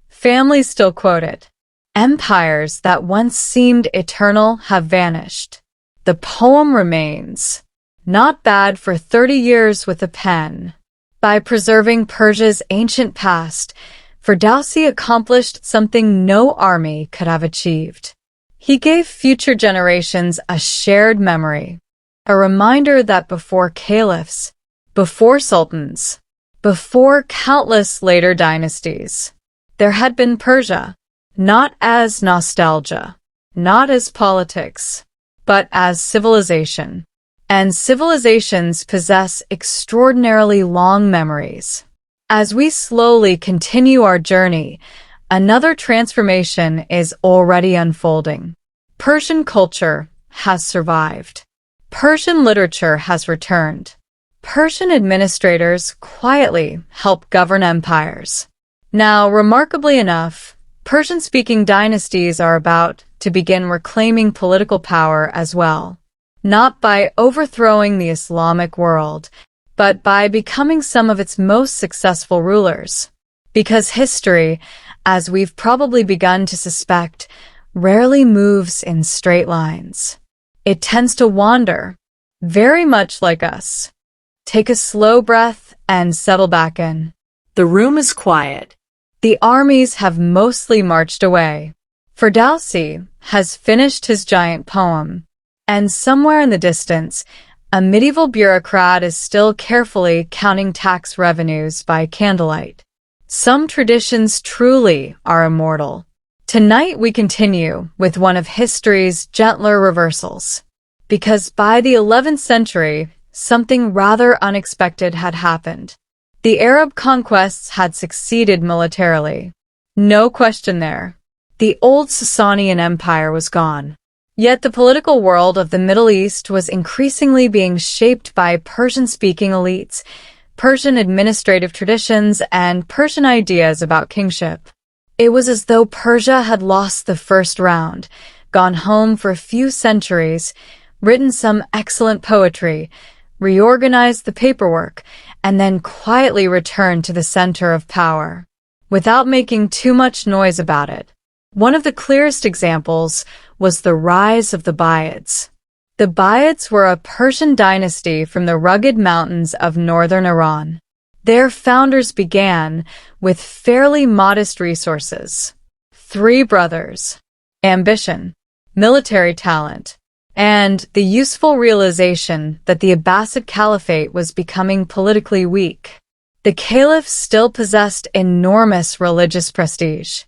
Families still quote it. Empires that once seemed eternal have vanished. The poem remains. Not bad for 30 years with a pen. By preserving Persia's ancient past, Ferdowsi accomplished something no army could have achieved. He gave future generations a shared memory, a reminder that before caliphs, before sultans, before countless later dynasties, there had been Persia, not as nostalgia, not as politics, but as civilization. And civilizations possess extraordinarily long memories. As we slowly continue our journey, another transformation is already unfolding. Persian culture has survived. Persian literature has returned. Persian administrators quietly help govern empires. Now, remarkably enough, Persian-speaking dynasties are about to begin reclaiming political power as well, not by overthrowing the Islamic world, but by becoming some of its most successful rulers. Because history, as we've probably begun to suspect, rarely moves in straight lines. It tends to wander, very much like us. Take a slow breath and settle back in. The room is quiet. The armies have mostly marched away. Ferdowsi has finished his giant poem, and somewhere in the distance, a medieval bureaucrat is still carefully counting tax revenues by candlelight. Some traditions truly are immortal. Tonight we continue with one of history's gentler reversals, because by the 11th century, something rather unexpected had happened. The Arab conquests had succeeded militarily. No question there. The old Sasanian Empire was gone. Yet the political world of the Middle East was increasingly being shaped by Persian-speaking elites, Persian administrative traditions, and Persian ideas about kingship. It was as though Persia had lost the first round, gone home for a few centuries, written some excellent poetry, reorganized the paperwork, and then quietly returned to the center of power, without making too much noise about it. One of the clearest examples was the rise of the Abassids. The Abassids were a Persian dynasty from the rugged mountains of northern Iran. Their founders began with fairly modest resources: 3 brothers, ambition, military talent, and the useful realization that the Abbasid Caliphate was becoming politically weak. The caliph still possessed enormous religious prestige.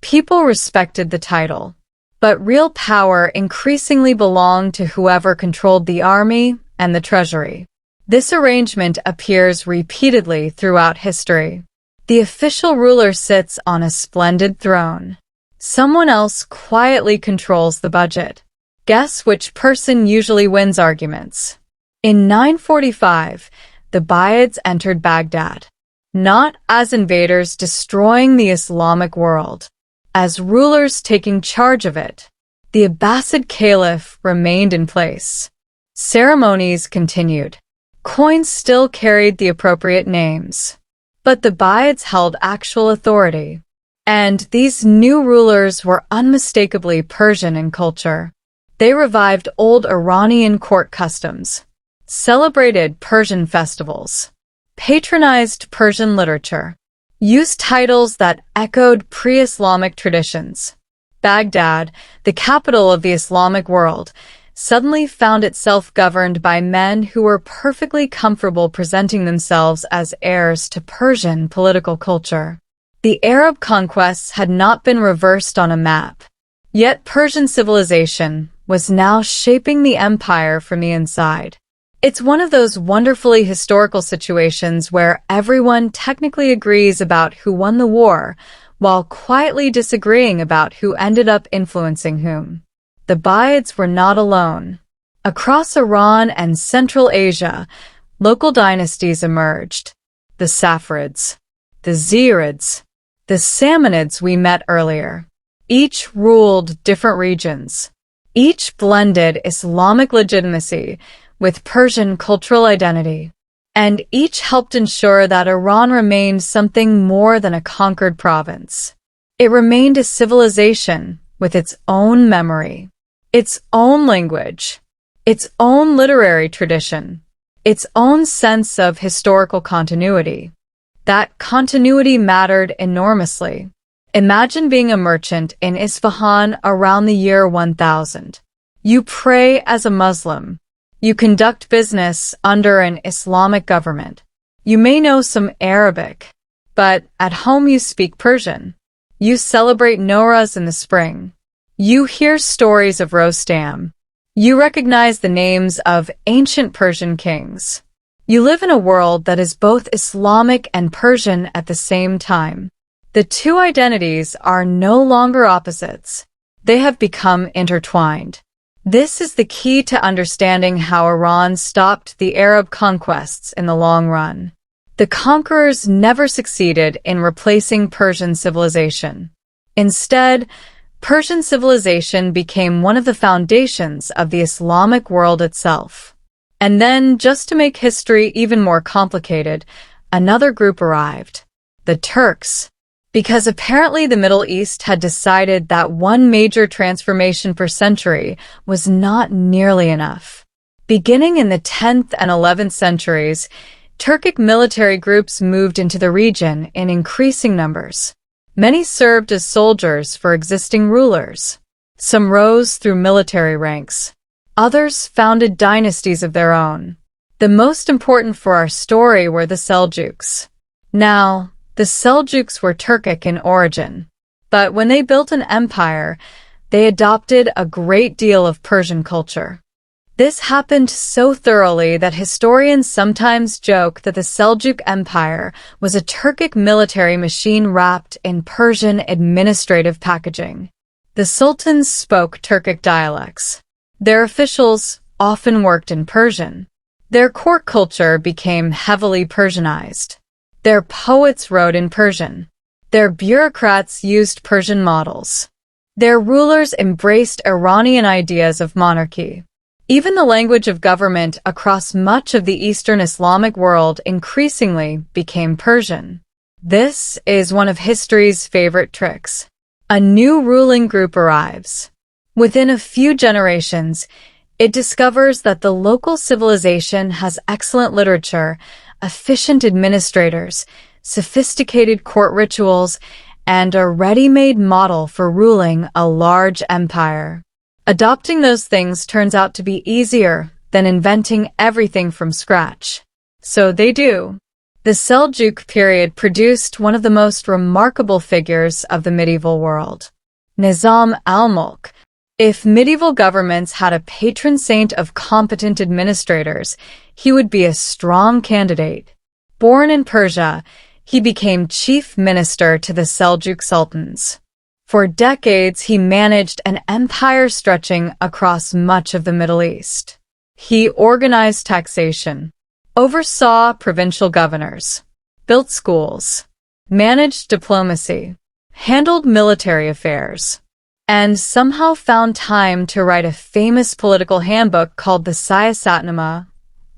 People respected the title, but real power increasingly belonged to whoever controlled the army and the treasury. This arrangement appears repeatedly throughout history. The official ruler sits on a splendid throne. Someone else quietly controls the budget. Guess which person usually wins arguments? In 945, the Abassids entered Baghdad, not as invaders destroying the Islamic world, as rulers taking charge of it. The Abbasid Caliph remained in place. Ceremonies continued. Coins still carried the appropriate names. But the Abassids held actual authority. And these new rulers were unmistakably Persian in culture. They revived old Iranian court customs, celebrated Persian festivals, patronized Persian literature, used titles that echoed pre-Islamic traditions. Baghdad, the capital of the Islamic world, suddenly found itself governed by men who were perfectly comfortable presenting themselves as heirs to Persian political culture. The Arab conquests had not been reversed on a map, yet Persian civilization was now shaping the empire from the inside. It's one of those wonderfully historical situations where everyone technically agrees about who won the war, while quietly disagreeing about who ended up influencing whom. The Abassids were not alone. Across Iran and Central Asia, local dynasties emerged. The Saffarids, the Ziarids, the Samanids we met earlier. Each ruled different regions. Each blended Islamic legitimacy with Persian cultural identity. And each helped ensure that Iran remained something more than a conquered province. It remained a civilization with its own memory, its own language, its own literary tradition, its own sense of historical continuity. That continuity mattered enormously. Imagine being a merchant in Isfahan around the year 1000. You pray as a Muslim. You conduct business under an Islamic government. You may know some Arabic, but at home you speak Persian. You celebrate Nowruz in the spring. You hear stories of Rostam. You recognize the names of ancient Persian kings. You live in a world that is both Islamic and Persian at the same time. The two identities are no longer opposites. They have become intertwined. This is the key to understanding how Iran stopped the Arab conquests in the long run. The conquerors never succeeded in replacing Persian civilization. Instead, Persian civilization became one of the foundations of the Islamic world itself. And then, just to make history even more complicated, another group arrived, the Turks. Because apparently the Middle East had decided that one major transformation per century was not nearly enough. Beginning in the 10th and 11th centuries, Turkic military groups moved into the region in increasing numbers. Many served as soldiers for existing rulers. Some rose through military ranks. Others founded dynasties of their own. The most important for our story were the Seljuks. Now, the Seljuks were Turkic in origin, but when they built an empire, they adopted a great deal of Persian culture. This happened so thoroughly that historians sometimes joke that the Seljuk Empire was a Turkic military machine wrapped in Persian administrative packaging. The sultans spoke Turkic dialects. Their officials often worked in Persian. Their court culture became heavily Persianized. Their poets wrote in Persian. Their bureaucrats used Persian models. Their rulers embraced Iranian ideas of monarchy. Even the language of government across much of the Eastern Islamic world increasingly became Persian. This is one of history's favorite tricks. A new ruling group arrives. Within a few generations, it discovers that the local civilization has excellent literature, efficient administrators, sophisticated court rituals, and a ready-made model for ruling a large empire. Adopting those things turns out to be easier than inventing everything from scratch. So they do. The Seljuk period produced one of the most remarkable figures of the medieval world, Nizam al-Mulk. If medieval governments had a patron saint of competent administrators, he would be a strong candidate. Born in Persia, he became chief minister to the Seljuk sultans. For decades, he managed an empire stretching across much of the Middle East. He organized taxation, oversaw provincial governors, built schools, managed diplomacy, handled military affairs, and somehow found time to write a famous political handbook called the Siyasatnama,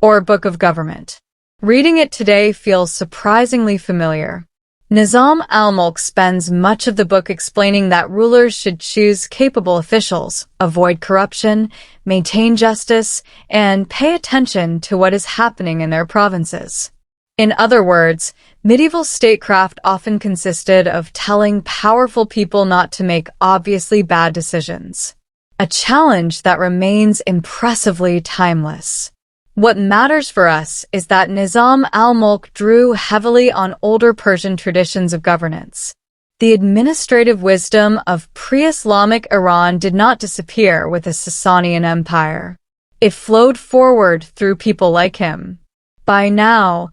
or Book of Government. Reading it today feels surprisingly familiar. Nizam al-Mulk spends much of the book explaining that rulers should choose capable officials, avoid corruption, maintain justice, and pay attention to what is happening in their provinces. In other words, medieval statecraft often consisted of telling powerful people not to make obviously bad decisions, a challenge that remains impressively timeless. What matters for us is that Nizam al-Mulk drew heavily on older Persian traditions of governance. The administrative wisdom of pre-Islamic Iran did not disappear with the Sasanian Empire. It flowed forward through people like him. By now,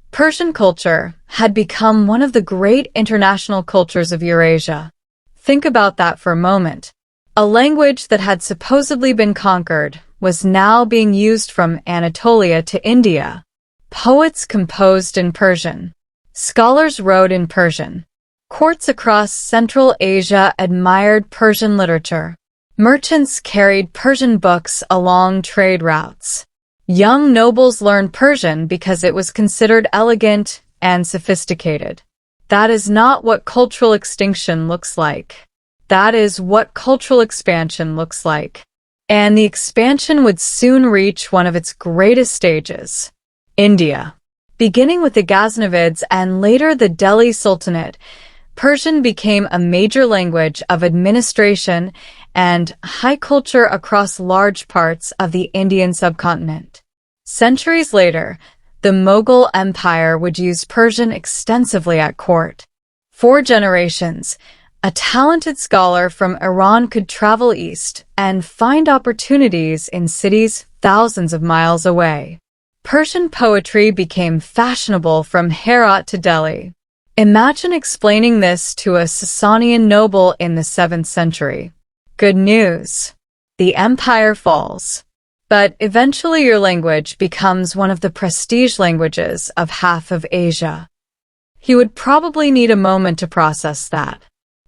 Persian culture had become one of the great international cultures of Eurasia. Think about that for a moment. A language that had supposedly been conquered was now being used from Anatolia to India. Poets composed in Persian. Scholars wrote in Persian. Courts across Central Asia admired Persian literature. Merchants carried Persian books along trade routes. Young nobles learned Persian because it was considered elegant and sophisticated. That is not what cultural extinction looks like. That is what cultural expansion looks like. And the expansion would soon reach one of its greatest stages, India. Beginning with the Ghaznavids and later the Delhi Sultanate, Persian became a major language of administration and high culture across large parts of the Indian subcontinent. Centuries later, the Mughal Empire would use Persian extensively at court. For generations, a talented scholar from Iran could travel east and find opportunities in cities thousands of miles away. Persian poetry became fashionable from Herat to Delhi. Imagine explaining this to a Sasanian noble in the 7th century. Good news. The empire falls. But eventually your language becomes one of the prestige languages of half of Asia. He would probably need a moment to process that.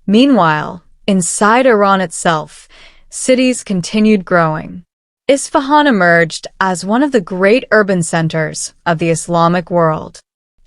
Meanwhile, inside Iran itself, cities continued growing. Isfahan emerged as one of the great urban centers of the Islamic world.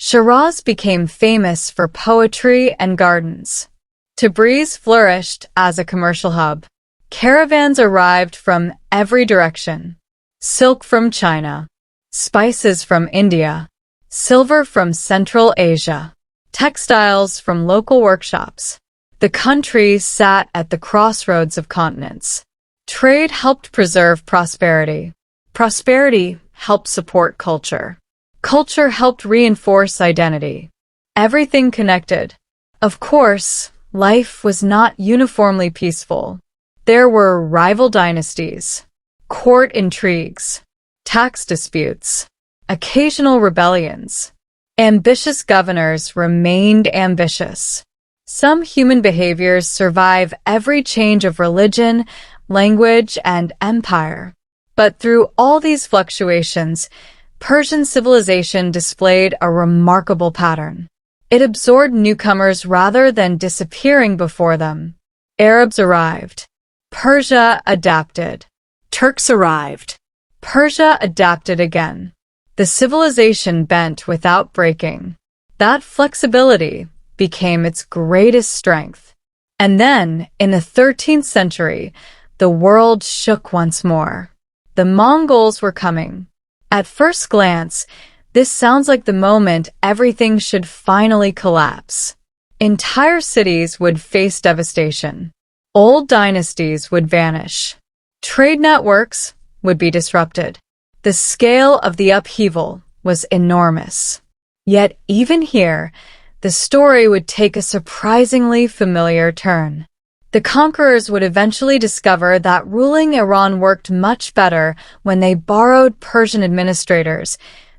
Shiraz became famous for poetry and gardens. Tabriz flourished as a commercial hub. Caravans arrived from every direction. Silk from China, spices from India, silver from Central Asia, textiles from local workshops. The country sat at the crossroads of continents. Trade helped preserve prosperity. Prosperity helped support culture. Culture helped reinforce identity. Everything connected. Of course, life was not uniformly peaceful. There were rival dynasties, court intrigues, tax disputes, occasional rebellions. Ambitious governors remained ambitious. Some human behaviors survive every change of religion, language, and empire. But through all these fluctuations, Persian civilization displayed a remarkable pattern. It absorbed newcomers rather than disappearing before them. Arabs arrived. Persia adapted. Turks arrived. Persia adapted again. The civilization bent without breaking. That flexibility became its greatest strength. And then, in the 13th century, the world shook once more. The Mongols were coming. At first glance, this sounds like the moment everything should finally collapse. Entire cities would face devastation. Old dynasties would vanish. Trade networks would be disrupted. The scale of the upheaval was enormous. Yet even here, the story would take a surprisingly familiar turn. The conquerors would eventually discover that ruling Iran worked much better when they borrowed Persian administrators,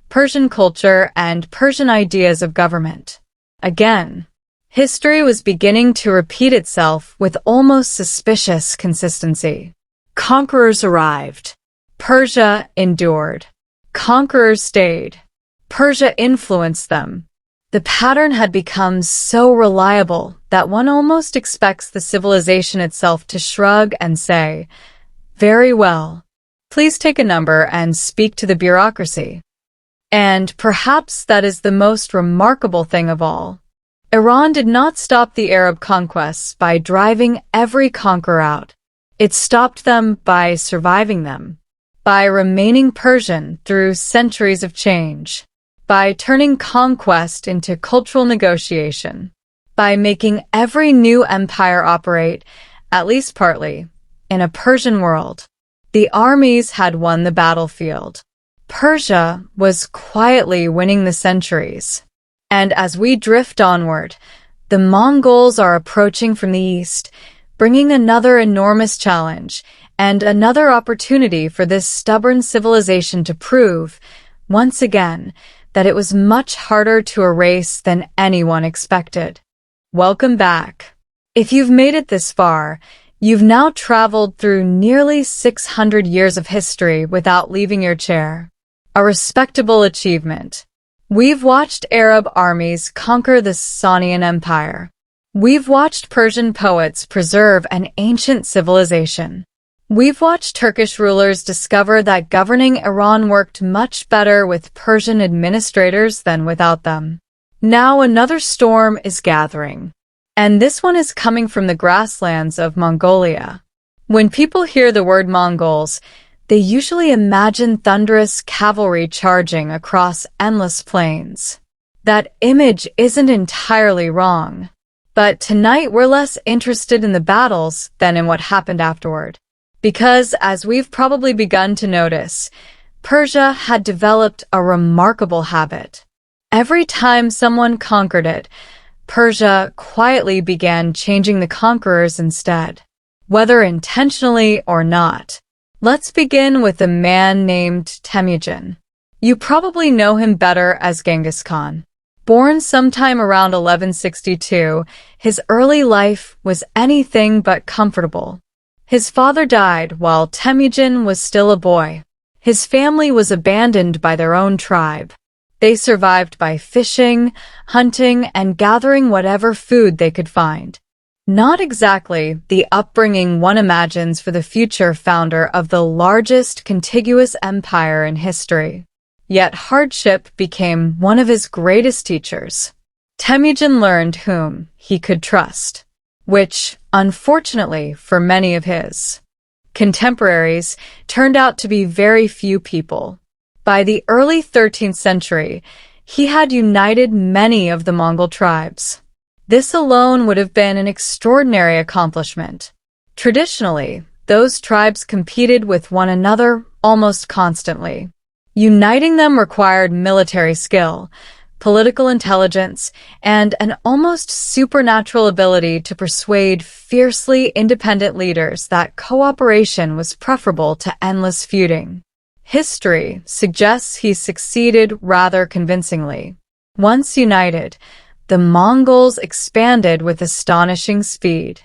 Persian culture, and Persian ideas of government. Again, history was beginning to repeat itself with almost suspicious consistency. Conquerors arrived. Persia endured. Conquerors stayed. Persia influenced them. The pattern had become so reliable that one almost expects the civilization itself to shrug and say, "Very well. Please take a number and speak to the bureaucracy." And perhaps that is the most remarkable thing of all. Iran did not stop the Arab conquests by driving every conqueror out. It stopped them by surviving them, by remaining Persian through centuries of change, by turning conquest into cultural negotiation, by making every new empire operate, at least partly, in a Persian world. The armies had won the battlefield. Persia was quietly winning the centuries. And as we drift onward, the Mongols are approaching from the east, bringing another enormous challenge and another opportunity for this stubborn civilization to prove, once again, that it was much harder to erase than anyone expected. Welcome back. If you've made it this far, you've now traveled through nearly 600 years of history without leaving your chair. A respectable achievement. We've watched Arab armies conquer the Sasanian Empire. We've watched Persian poets preserve an ancient civilization. We've watched Turkish rulers discover that governing Iran worked much better with Persian administrators than without them. Now another storm is gathering. And this one is coming from the grasslands of Mongolia. When people hear the word Mongols, they usually imagine thunderous cavalry charging across endless plains. That image isn't entirely wrong. But tonight we're less interested in the battles than in what happened afterward. Because, as we've probably begun to notice, Persia had developed a remarkable habit. Every time someone conquered it, Persia quietly began changing the conquerors instead, whether intentionally or not. Let's begin with a man named Temujin. You probably know him better as Genghis Khan. Born sometime around 1162, his early life was anything but comfortable. His father died while Temujin was still a boy. His family was abandoned by their own tribe. They survived by fishing, hunting, and gathering whatever food they could find. Not exactly the upbringing one imagines for the future founder of the largest contiguous empire in history. Yet hardship became one of his greatest teachers. Temujin learned whom he could trust, which, unfortunately for many of his contemporaries, turned out to be very few people. By the early 13th century, he had united many of the Mongol tribes. This alone would have been an extraordinary accomplishment. Traditionally, those tribes competed with one another almost constantly. Uniting them required military skill, political intelligence, and an almost supernatural ability to persuade fiercely independent leaders that cooperation was preferable to endless feuding. History suggests he succeeded rather convincingly. Once united, the Mongols expanded with astonishing speed.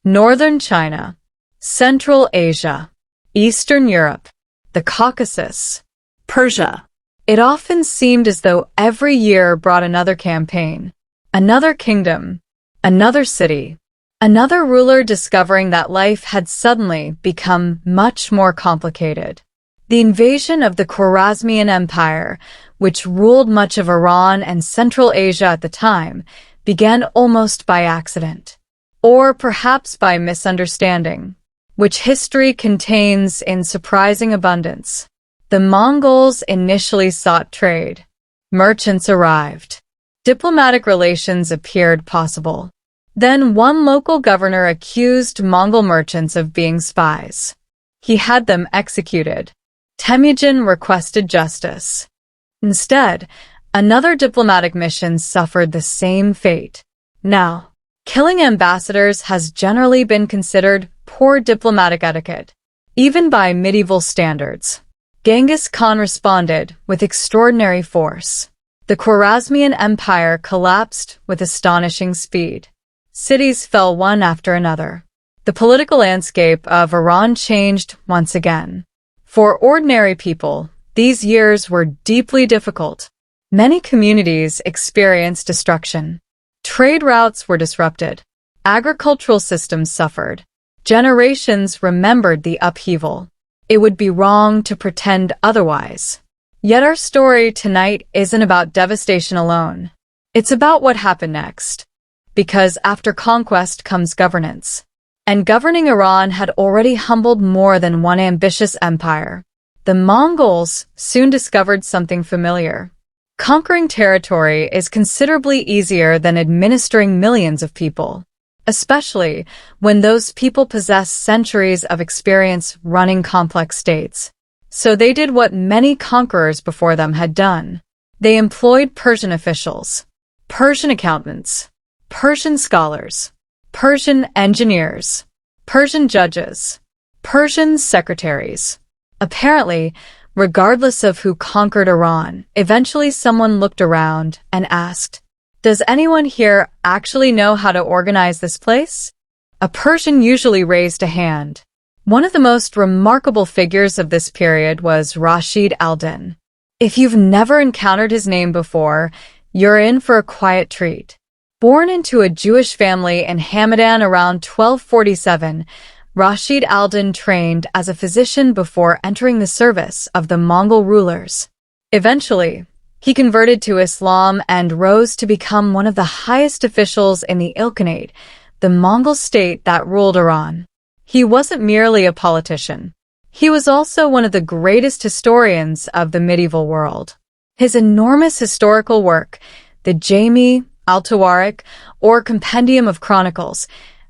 Northern China, Central Asia, Eastern Europe, the Caucasus, Persia. It often seemed as though every year brought another campaign, another kingdom, another city, another ruler discovering that life had suddenly become much more complicated. The invasion of the Khwarezmian Empire, which ruled much of Iran and Central Asia at the time, began almost by accident, or perhaps by misunderstanding, which history contains in surprising abundance. The Mongols initially sought trade. Merchants arrived. Diplomatic relations appeared possible. Then one local governor accused Mongol merchants of being spies. He had them executed. Temujin requested justice. Instead, another diplomatic mission suffered the same fate. Now, killing ambassadors has generally been considered poor diplomatic etiquette, even by medieval standards. Genghis Khan responded with extraordinary force. The Khwarezmian Empire collapsed with astonishing speed. Cities fell one after another. The political landscape of Iran changed once again. For ordinary people, these years were deeply difficult. Many communities experienced destruction. Trade routes were disrupted. Agricultural systems suffered. Generations remembered the upheaval. It would be wrong to pretend otherwise. Yet our story tonight isn't about devastation alone. It's about what happened next. Because after conquest comes governance. And governing Iran had already humbled more than one ambitious empire. The Mongols soon discovered something familiar. Conquering territory is considerably easier than administering millions of people, especially when those people possess centuries of experience running complex states. So they did what many conquerors before them had done. They employed Persian officials, Persian accountants, Persian scholars, Persian engineers, Persian judges, Persian secretaries. Apparently, regardless of who conquered Iran, eventually someone looked around and asked, "Does anyone here actually know how to organize this place?" A Persian usually raised a hand. One of the most remarkable figures of this period was Rashid al-Din. If you've never encountered his name before, you're in for a quiet treat. Born into a Jewish family in Hamadan around 1247, Rashid al-Din trained as a physician before entering the service of the Mongol rulers. Eventually, he converted to Islam and rose to become one of the highest officials in the Ilkhanate, the Mongol state that ruled Iran. He wasn't merely a politician. He was also one of the greatest historians of the medieval world. His enormous historical work, the Jami al-Tawarik, or Compendium of Chronicles,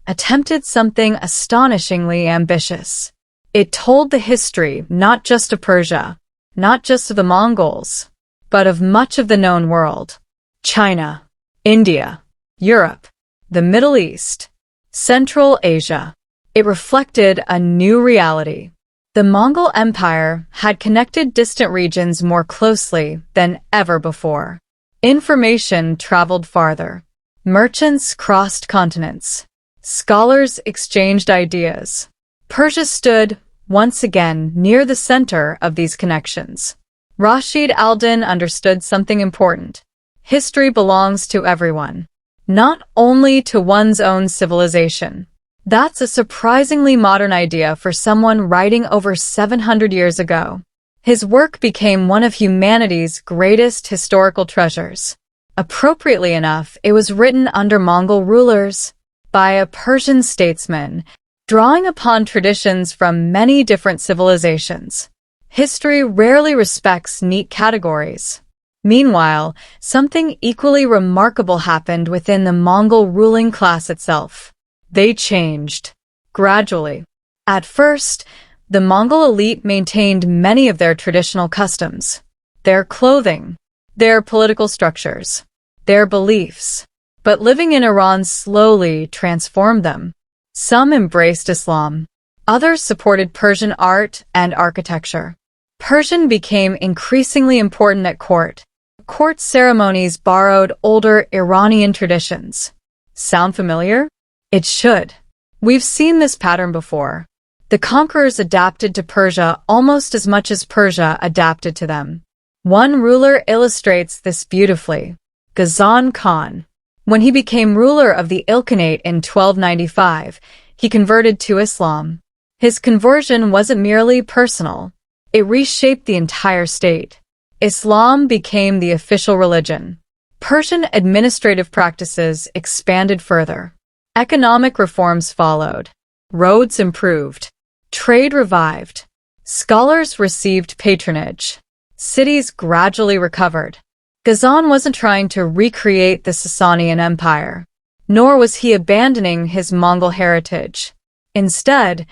attempted something astonishingly ambitious. It told the history not just of Persia, not just of the Mongols, but of much of the known world. China, India, Europe, the Middle East, Central Asia. It reflected a new reality. The Mongol Empire had connected distant regions more closely than ever before. Information traveled farther. Merchants crossed continents. Scholars exchanged ideas. Persia stood, once again, near the center of these connections. Rashid al-Din understood something important. History belongs to everyone, not only to one's own civilization. That's a surprisingly modern idea for someone writing over 700 years ago. His work became one of humanity's greatest historical treasures. Appropriately enough, it was written under Mongol rulers by a Persian statesman, drawing upon traditions from many different civilizations. History rarely respects neat categories. Meanwhile, something equally remarkable happened within the Mongol ruling class itself. They changed. Gradually. At first, the Mongol elite maintained many of their traditional customs, their clothing, their political structures, their beliefs. But living in Iran slowly transformed them. Some embraced Islam. Others supported Persian art and architecture. Persian became increasingly important at court. Court ceremonies borrowed older Iranian traditions. Sound familiar? It should. We've seen this pattern before. The conquerors adapted to Persia almost as much as Persia adapted to them. One ruler illustrates this beautifully. Ghazan Khan. When he became ruler of the Ilkhanate in 1295, he converted to Islam. His conversion wasn't merely personal. It reshaped the entire state. Islam became the official religion. Persian administrative practices expanded further. Economic reforms followed. Roads improved. Trade revived. Scholars received patronage. Cities gradually recovered. Ghazan wasn't trying to recreate the Sasanian Empire, nor was he abandoning his Mongol heritage. Instead,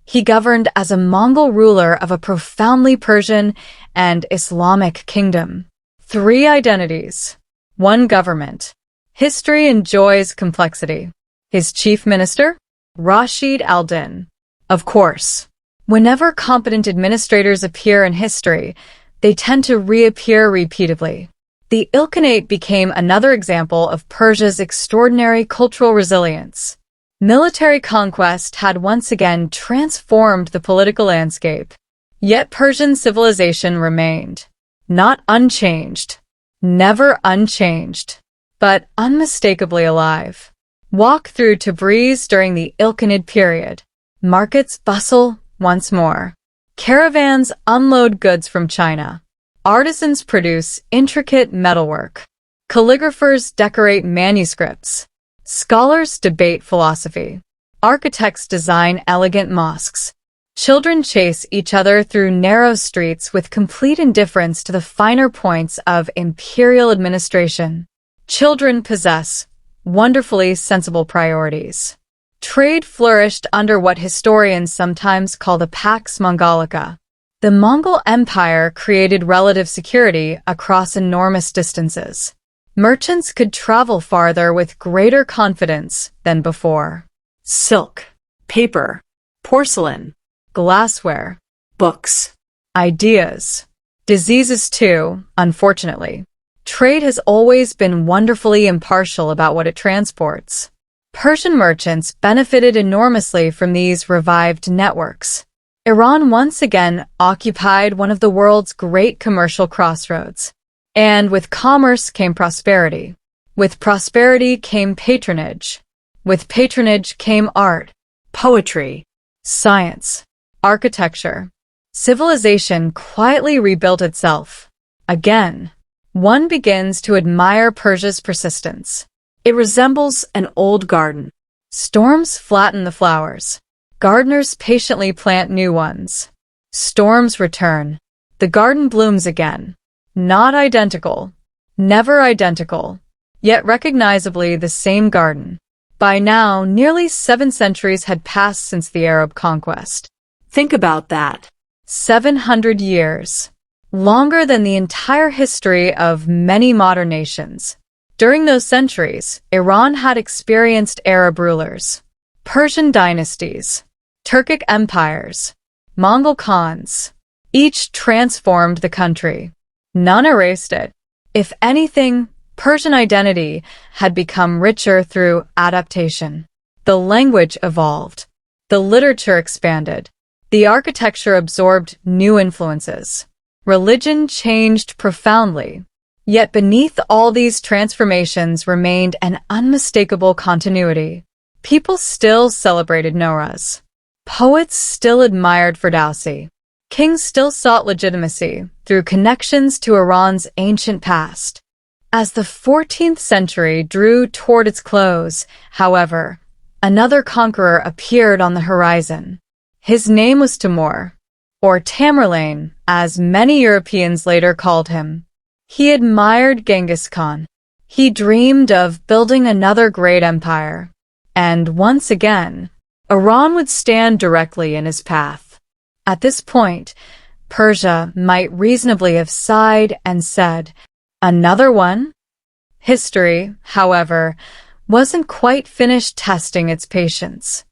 he governed as a Mongol ruler of a profoundly Persian and Islamic kingdom. 3 identities. 1 government. History enjoys complexity. His chief minister? Rashid al-Din. Of course, whenever competent administrators appear in history, they tend to reappear repeatedly. The Ilkhanate became another example of Persia's extraordinary cultural resilience. Military conquest had once again transformed the political landscape. Yet Persian civilization remained. Not unchanged. Never unchanged. But unmistakably alive. Walk through Tabriz during the Ilkhanid period. Markets bustle once more. Caravans unload goods from China. Artisans produce intricate metalwork. Calligraphers decorate manuscripts. Scholars debate philosophy. Architects design elegant mosques. Children chase each other through narrow streets with complete indifference to the finer points of imperial administration. Children possess wonderfully sensible priorities. Trade flourished under what historians sometimes call the Pax Mongolica. The Mongol Empire created relative security across enormous distances. Merchants could travel farther with greater confidence than before. Silk, paper, porcelain, glassware, books, ideas, diseases too, unfortunately. Trade has always been wonderfully impartial about what it transports. Persian merchants benefited enormously from these revived networks. Iran once again occupied one of the world's great commercial crossroads. And with commerce came prosperity. With prosperity came patronage. With patronage came art, poetry, science, architecture. Civilization quietly rebuilt itself. Again, one begins to admire Persia's persistence. It resembles an old garden. Storms flatten the flowers. Gardeners patiently plant new ones. Storms return. The garden blooms again. Not identical. Never identical. Yet recognizably the same garden. By now, nearly 7 centuries had passed since the Arab conquest. Think about that. 700 years. Longer than the entire history of many modern nations. During those centuries, Iran had experienced Arab rulers, Persian dynasties, Turkic empires, Mongol Khans. Each transformed the country. None erased it. If anything, Persian identity had become richer through adaptation. The language evolved. The literature expanded. The architecture absorbed new influences. Religion changed profoundly. Yet beneath all these transformations remained an unmistakable continuity. People still celebrated Nowruz. Poets still admired Ferdowsi. Kings still sought legitimacy through connections to Iran's ancient past. As the 14th century drew toward its close, however, another conqueror appeared on the horizon. His name was Timur, or Tamerlane, as many Europeans later called him. He admired Genghis Khan. He dreamed of building another great empire. And once again, Iran would stand directly in his path. At this point, Persia might reasonably have sighed and said, "Another one?" History, however, wasn't quite finished testing its patience.